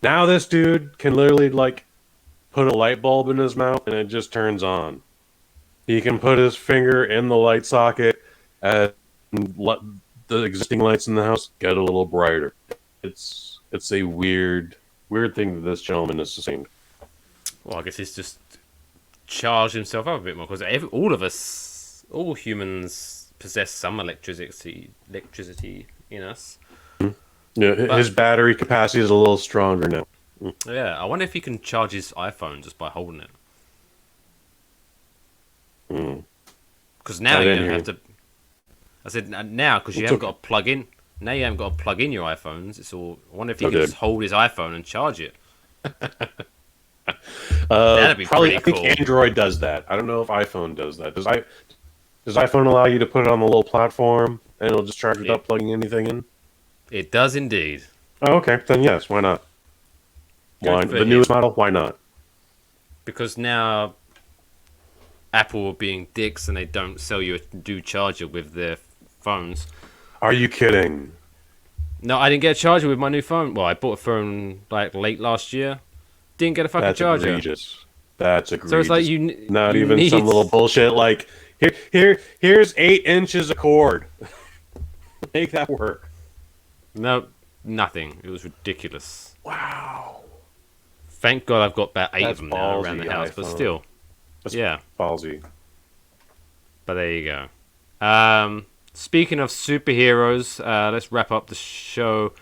Now this dude can literally, like, put a light bulb in his mouth and it just turns on. He can put his finger in the light socket and let the existing lights in the house get a little brighter. It's a weird thing that this gentleman has sustained. Well, I guess he's just charged himself up a bit more because all of us, all humans, possess some electricity in us. Yeah, his battery capacity is a little stronger now. Yeah, I wonder if he can charge his iPhone just by holding it. Because now you don't have to. I said now because you haven't got to plug in. Now you haven't got to plug in your iPhones. It's all. I wonder if he can just hold his iPhone and charge it. That'd be probably. pretty I think Android does that. I don't know if iPhone does that. Does iPhone allow you to put it on the little platform and it'll just charge without plugging anything in? It does indeed. Oh, okay. Then yes, why not? The newest model, why not? Because now Apple are being dicks and they don't sell you a new charger with their phones. Are you kidding? No, I didn't get a charger with my new phone. Well, I bought a phone like late last year. Didn't get a fucking charger. Egregious. That's egregious. So it's like you not you even need... some little bullshit like here's 8 inches of cord. Make that work. No, nothing. It was ridiculous. Wow. Thank God I've got about 8 of them now around the house, iPhone. but still. That's yeah. Ballsy. But there you go. Speaking of superheroes, let's wrap up the show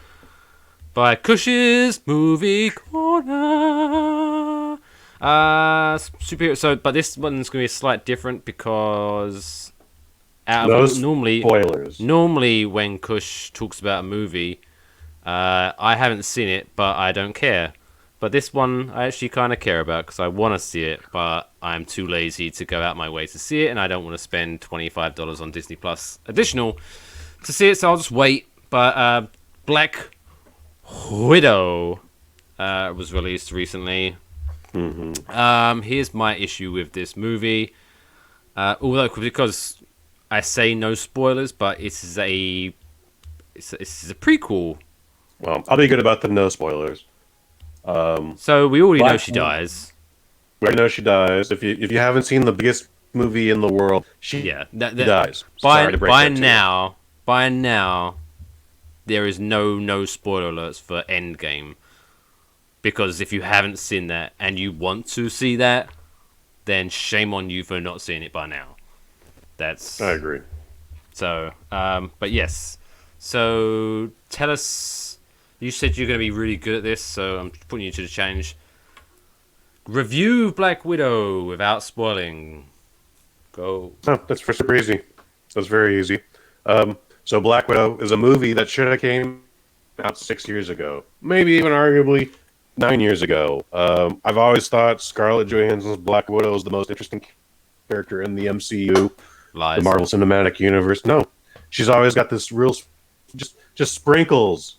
by Kush's Movie Corner. Superhero. So, but this one's going to be a slight different because normally spoilers. Normally, when Kush talks about a movie, I haven't seen it, but I don't care. But this one, I actually kind of care about because I want to see it, but I'm too lazy to go out my way to see it, and I don't want to spend $25 on Disney Plus additional to see it, so I'll just wait. But Black Widow was released recently. Here's my issue with this movie. Although, because I say no spoilers, but it's a prequel. Well, I'll be good about the no spoilers. So we already know she dies. We already know she dies. If you haven't seen the biggest movie in the world, she dies. By now, there is no spoiler alerts for Endgame. Because if you haven't seen that and you want to see that, then shame on you for not seeing it by now. I agree. So, but yes. So tell us. You said you're going to be really good at this, so I'm putting you to the challenge. Review Black Widow without spoiling. Go. Oh, that's super easy. That's very easy. So Black Widow is a movie that should have came out 6 years ago. Maybe even arguably 9 years ago. I've always thought Scarlett Johansson's Black Widow is the most interesting character in the MCU. Lies. The Marvel Cinematic Universe. No. She's always got this real... Just sprinkles,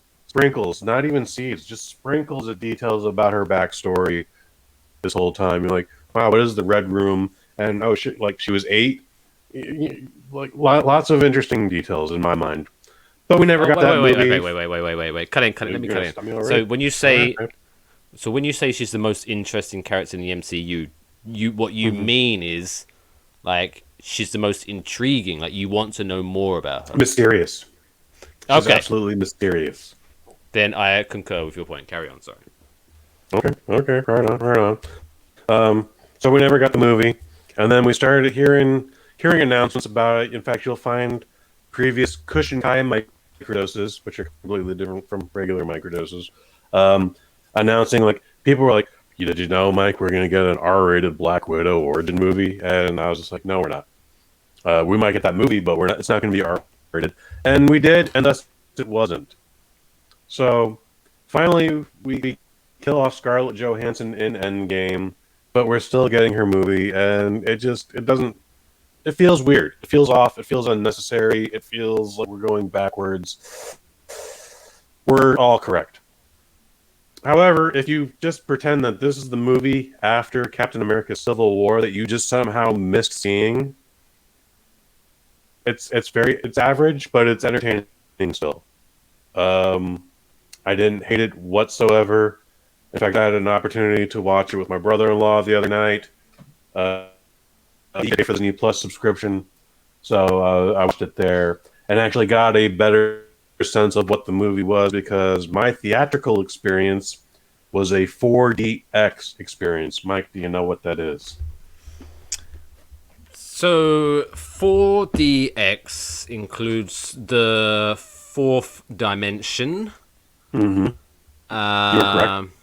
not even seeds, just sprinkles of details about her backstory this whole time. You're like, wow, what is the Red Room? And oh shit, like she was 8. Like lots of interesting details in my mind. But we never got that movie. Wait. Cut in. Let me cut in. So when you say she's the most interesting character in the MCU, what you mean is like she's the most intriguing. Like you want to know more about her. Mysterious. She's absolutely mysterious. Then I concur with your point. Carry on, sorry. Okay, right on. So we never got the movie, and then we started hearing announcements about it. In fact, you'll find previous Kush and Kai microdoses, which are completely different from regular microdoses, announcing like people were like, "Did you know, Mike, we're going to get an R-rated Black Widow origin movie?" And I was just like, "No, we're not. We might get that movie, but we're not. It's not going to be R-rated." And we did, and thus it wasn't. So, finally, we kill off Scarlett Johansson in Endgame, but we're still getting her movie, and it feels weird. It feels off. It feels unnecessary. It feels like we're going backwards. We're all correct. However, if you just pretend that this is the movie after Captain America Civil War that you just somehow missed seeing, it's average, but it's entertaining still. I didn't hate it whatsoever. In fact, I had an opportunity to watch it with my brother-in-law the other night. He paid for the Disney Plus subscription, so I watched it there and actually got a better sense of what the movie was because my theatrical experience was a 4DX experience. Mike, do you know what that is? So 4DX includes the fourth dimension. Mm-hmm. You're correct.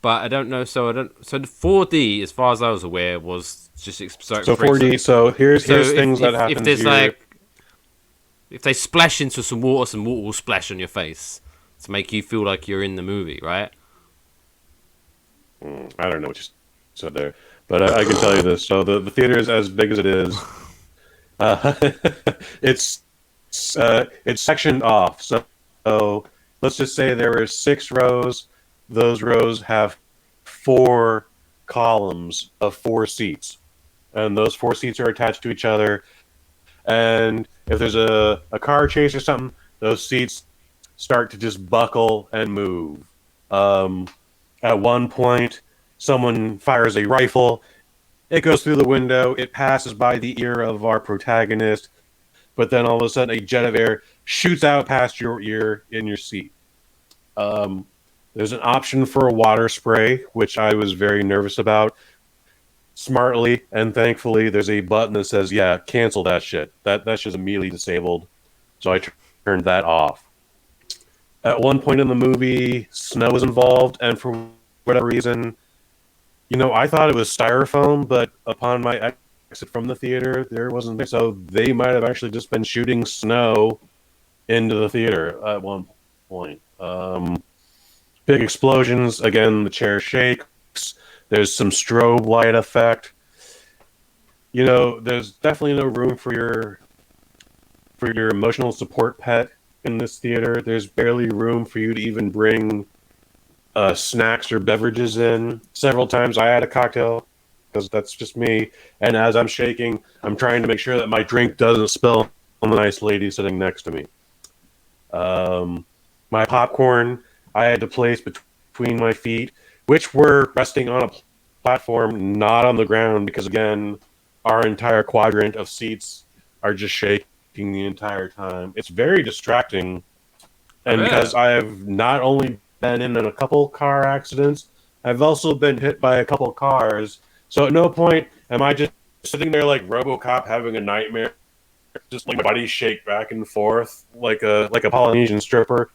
But I don't know. So the 4D, as far as I was aware, was just so 4D. So here's things that happen. If there's if they splash into some water will splash on your face to make you feel like you're in the movie, right? I don't know what you said there, but I can tell you this. So the theater is as big as it is. It's sectioned off. So let's just say there were 6 rows. Those rows have 4 columns of 4 seats, and those 4 seats are attached to each other. And if there's a car chase or something, those seats start to just buckle and move. At one point, someone fires a rifle. It goes through the window. It passes by the ear of our protagonist. But then all of a sudden, a jet of air shoots out past your ear in your seat. There's an option for a water spray, which I was very nervous about. Smartly and thankfully, there's a button that says, yeah, cancel that shit. That's just immediately disabled. So I turned that off. At one point in the movie, snow was involved, and for whatever reason, I thought it was styrofoam, but upon my exit from the theater, there wasn't there. So they might have actually just been shooting snow into the theater at one point. Big explosions. Again, the chair shakes. There's some strobe light effect. There's definitely no room for your emotional support pet in this theater. There's barely room for you to even bring snacks or beverages in. Several times I had a cocktail because that's just me. And as I'm shaking, I'm trying to make sure that my drink doesn't spill on the nice lady sitting next to me. My popcorn I had to place between my feet, which were resting on a platform, not on the ground, because again, our entire quadrant of seats are just shaking the entire time. It's very distracting, and because I have not only been in a couple car accidents, I've also been hit by a couple cars. So at no point am I just sitting there like RoboCop having a nightmare, just like my body shake back and forth like a Polynesian stripper.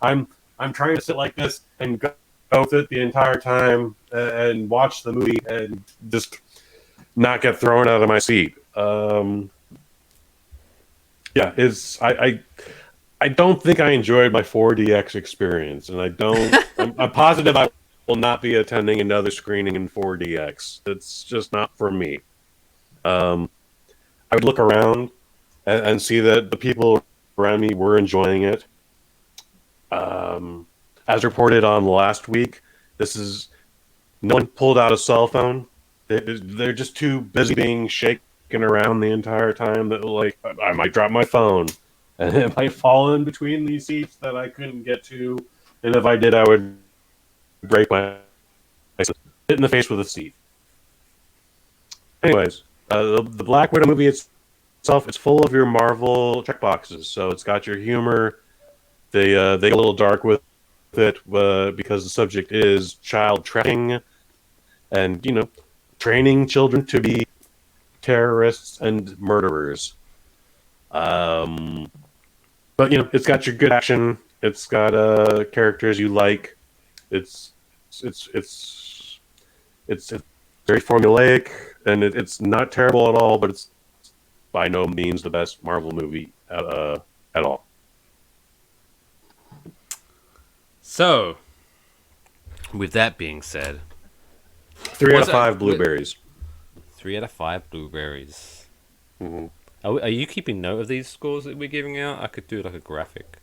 I'm trying to sit like this and go with it the entire time and watch the movie and just not get thrown out of my seat. I don't think I enjoyed my 4DX experience, and I'm positive I will not be attending another screening in 4DX. It's just not for me. I would look around and see that the people around me were enjoying it. As reported on last week, no one pulled out a cell phone. They're just too busy being shaken around the entire time that I might drop my phone and it might fall in between these seats that I couldn't get to, and if I did, I would break my hit in the face with a seat. Anyways, the Black Widow movie itself, it's full of your Marvel checkboxes. So it's got your humor. They get a little dark with it because the subject is child trafficking and training children to be terrorists and murderers. But it's got your good action. It's got characters you like. It's very formulaic, and it's not terrible at all. But it's by no means the best Marvel movie at all. So, with that being said, 3 out of 5 blueberries. 3 out of 5 blueberries. Mm-hmm. Are you keeping note of these scores that we're giving out? I could do like a graphic.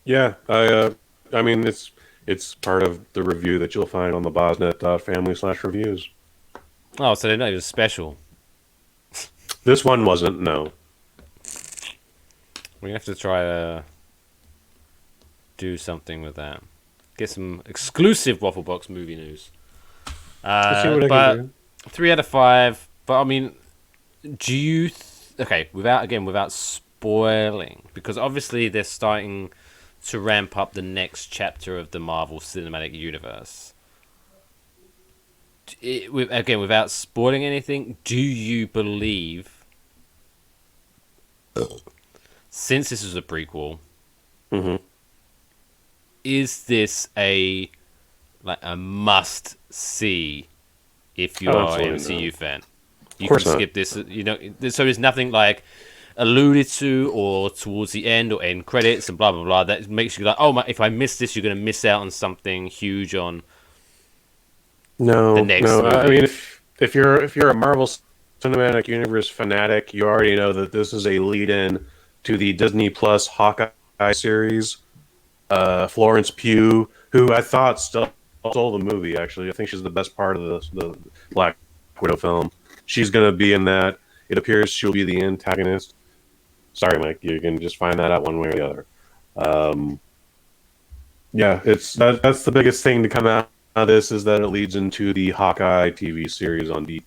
Yeah, I mean it's part of the review that you'll find on the bosnet.family/reviews. Oh, so they're not even special. This one wasn't. No. We're gonna have to try to do something with that. get some exclusive Waffle Box movie news. Let's see what I But can do. 3 out of 5. But I mean, do you? Okay, without spoiling, because obviously they're starting to ramp up the next chapter of the Marvel Cinematic Universe. Without spoiling anything, do you believe, since this is a prequel, is this a must see if you are an MCU fan? You can skip this, so there's nothing like alluded to or towards the end or end credits and blah blah blah that makes you like, oh my, if I miss this, you're going to miss out on something huge on the next movie. I mean, if you're a Marvel Cinematic Universe fanatic, you already know that this is a lead-in to the Disney Plus Hawkeye series. Florence Pugh, who I thought stole the movie, actually. I think she's the best part of the Black Widow film. She's going to be in that. It appears she'll be the antagonist. Sorry, Mike. You can just find that out one way or the other. Yeah, that's the biggest thing to come out of this, is that it leads into the Hawkeye TV series on D+.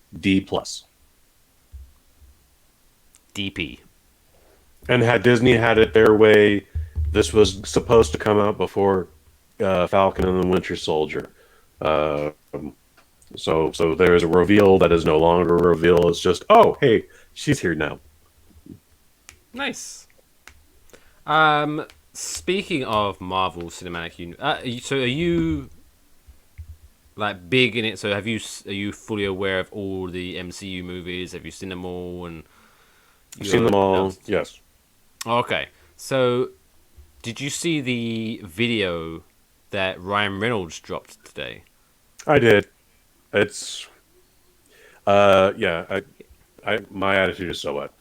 DP. And had Disney had it their way, this was supposed to come out before Falcon and the Winter Soldier. So there is a reveal that is no longer a reveal. It's just, oh, hey, she's here now. Nice. Speaking of Marvel Cinematic Universe, so are you like big in it? So are you fully aware of all the MCU movies? Have you seen them all? And I've seen them all. Yes. Okay. So did you see the video that Ryan Reynolds dropped today? I did. It's yeah. My attitude is so what.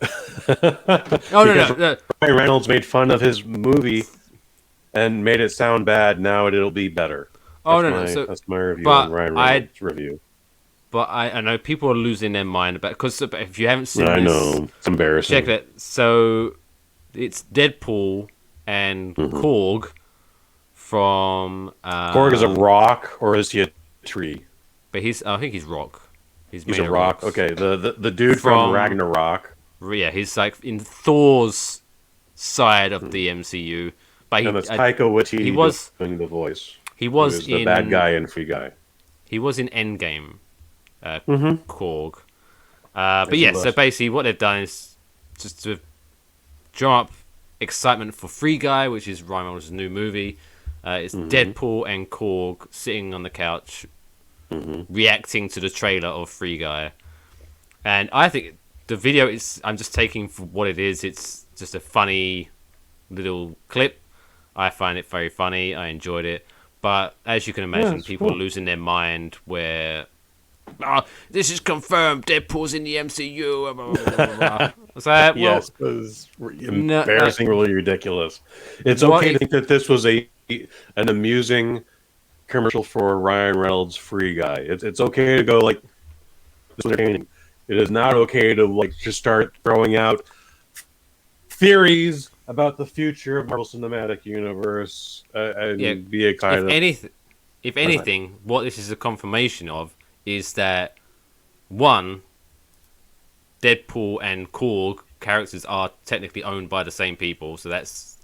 Oh no. Ryan Reynolds made fun of his movie and made it sound bad. Now it'll be better. That's my review on Ryan Reynolds' review. But I know people are losing their mind about, because if you haven't seen I know, it's embarrassing. Check it. So it's Deadpool and Korg from. Korg is a rock, or is he a tree? But I think he's rock. He's a rock. Okay, the dude from Ragnarok. Yeah, he's like in Thor's side of the MCU. But that's Taika Waititi. He was doing the voice. He was the bad guy and Free Guy. He was in Endgame. Korg. But yeah, so basically what they've done is just to drum up excitement for Free Guy, which is Ryan Reynolds' new movie. It's Deadpool and Korg sitting on the couch reacting to the trailer of Free Guy. And I think the video I'm just taking for what it is. It's just a funny little clip. I find it very funny. I enjoyed it. But as you can imagine, people are losing their mind where, this is confirmed, Deadpool's in the MCU. Blah, blah, blah, blah. So, yes, it was embarrassingly ridiculous. It's okay to think that this was an amusing commercial for Ryan Reynolds' Free Guy. It's okay to go like, this is entertaining. It is not okay to like just start throwing out theories about the future of Marvel Cinematic Universe and be a kind of... If anything, what this is a confirmation of is that, one, Deadpool and Korg characters are technically owned by the same people, so that's...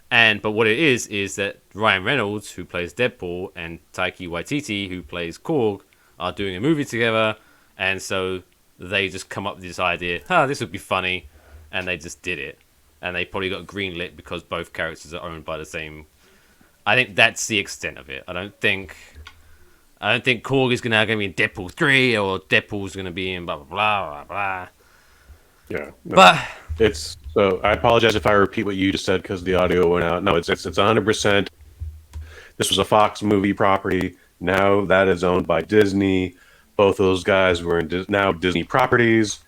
But what it is that Ryan Reynolds, who plays Deadpool, and Taika Waititi, who plays Korg, are doing a movie together, and so they just come up with this idea, this would be funny, and they just did it. And they probably got greenlit because both characters are owned by the same... I think that's the extent of it. I don't think Korg is going to be in Deadpool 3, or Deadpool's going to be in blah, blah, blah, blah, blah. Yeah. No. But... So I apologize if I repeat what you just said because the audio went out. No, it's 100%. This was a Fox movie property. Now that is owned by Disney. Both those guys were now Disney properties.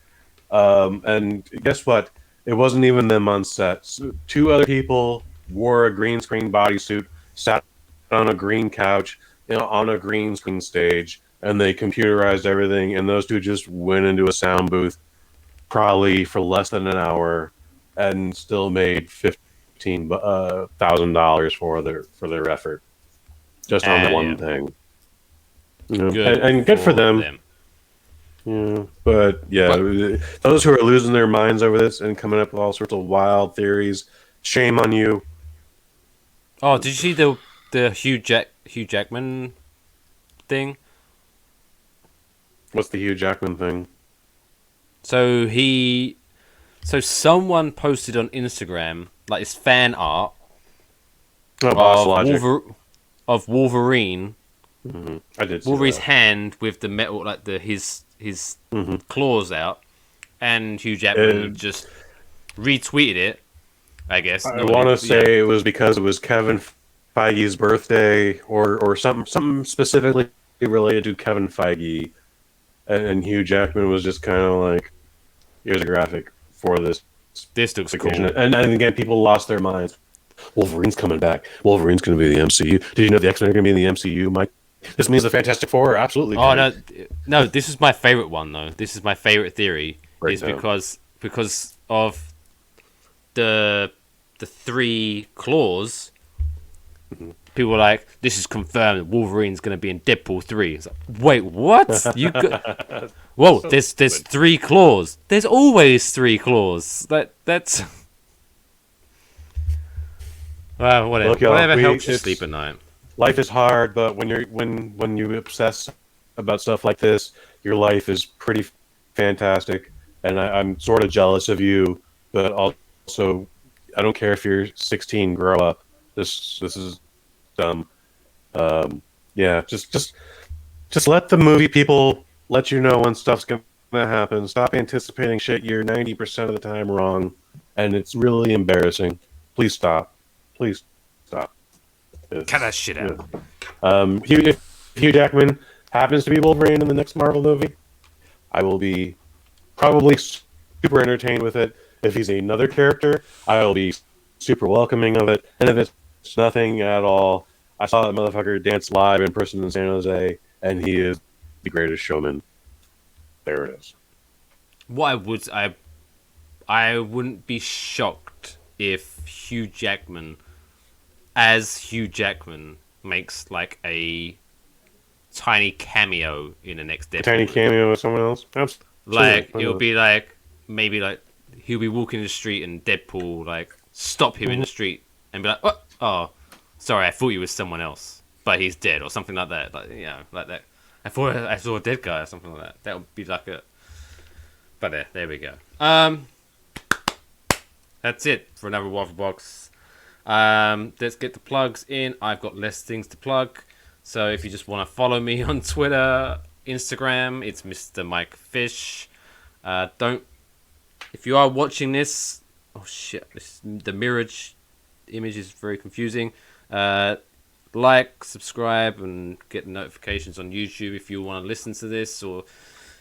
And guess what? It wasn't even them on set. Two other people wore a green screen bodysuit, sat on a green couch, on a green screen stage, and they computerized everything. And those two just went into a sound booth, probably for less than an hour, and still made $15,000 for their effort. just on that one yeah. thing. You know, Good and good for them. Yeah, but those who are losing their minds over this and coming up with all sorts of wild theories, shame on you. Oh, did you see the Hugh Jackman thing? What's the Hugh Jackman thing? So someone posted on Instagram like this fan art of Wolverine. Mm-hmm. I did. Wolverine's hand with the metal, like his claws out, and Hugh Jackman just retweeted it. I guess I want to say it was because it was Kevin Feige's birthday, or something specifically related to Kevin Feige, and Hugh Jackman was just kind of like, "Here's a graphic for this." This looks cool. And again, people lost their minds. Wolverine's coming back. Wolverine's going to be in the MCU. Did you know the X-Men are going to be in the MCU, Mike? This means the Fantastic Four are absolutely. Oh no! This is my favorite one though. This is my favorite theory. Because of the 3 claws. Mm-hmm. People are like, this is confirmed. Wolverine's going to be in Deadpool 3. It's like, wait, what? You got... Whoa, there's 3 claws. There's always 3 claws. That's. Well, whatever. Look, y'all, whatever helps you sleep at night. Life is hard, but when you obsess about stuff like this, your life is pretty fantastic. And I'm sort of jealous of you, but also I don't care if you're 16. Grow up. This is dumb. Just let the movie people let you know when stuff's gonna happen. Stop anticipating shit you're 90% of the time wrong, and it's really embarrassing. Please stop. Please stop. Cut that shit out. If Hugh Jackman happens to be Wolverine in the next Marvel movie, I will be probably super entertained with it. If he's another character, I will be super welcoming of it. And if it's nothing at all, I saw that motherfucker dance live in person in San Jose, and he is the greatest showman. There it is. I wouldn't be shocked if Hugh Jackman, as Hugh Jackman, makes like a tiny cameo in the next Deadpool. A tiny cameo with someone else? Absolutely. Like, it'll be like, maybe like, he'll be walking in the street and Deadpool, like, stop him in the street and be like, what? Oh, sorry, I thought you was someone else, but he's dead, or something like that. Like, like that. I thought I saw a dead guy or something like that. That would be like a... But there we go. That's it for another Waffle Box. Let's get the plugs in. I've got less things to plug. So if you just want to follow me on Twitter, Instagram, it's Mr. Mike Fish. If you are watching this, oh shit, the mirror image is very confusing. Like, subscribe, and get notifications on YouTube if you want to listen to this, or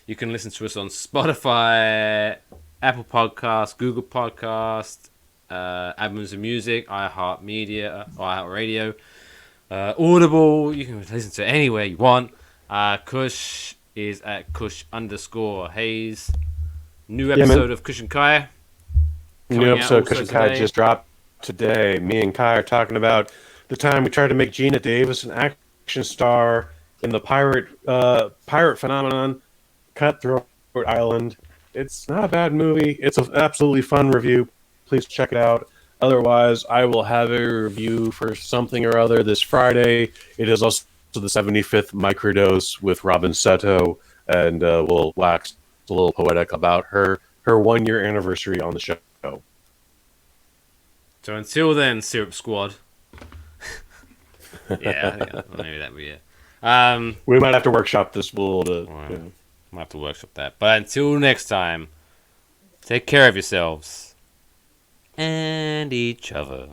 you can listen to us on Spotify, Apple Podcasts, Google Podcasts, Amazon Music, iHeartRadio, Audible. You can listen to it anywhere you want. Kush is at Kush_Hayes. New episode of Kush and Kai. New episode of Kush and Kai just dropped today. Me and Kai are talking about the time we tried to make Gina Davis an action star in the pirate phenomenon, Cutthroat Island. It's not a bad movie. It's an absolutely fun review. Please check it out. Otherwise, I will have a review for something or other this Friday. It is also the 75th microdose with Robin Seto, and we'll wax a little poetic about her 1-year anniversary on the show. So until then, Syrup Squad. yeah, maybe that would be it. We might have to workshop this a little. Might have to workshop that. But until next time, take care of yourselves and each other.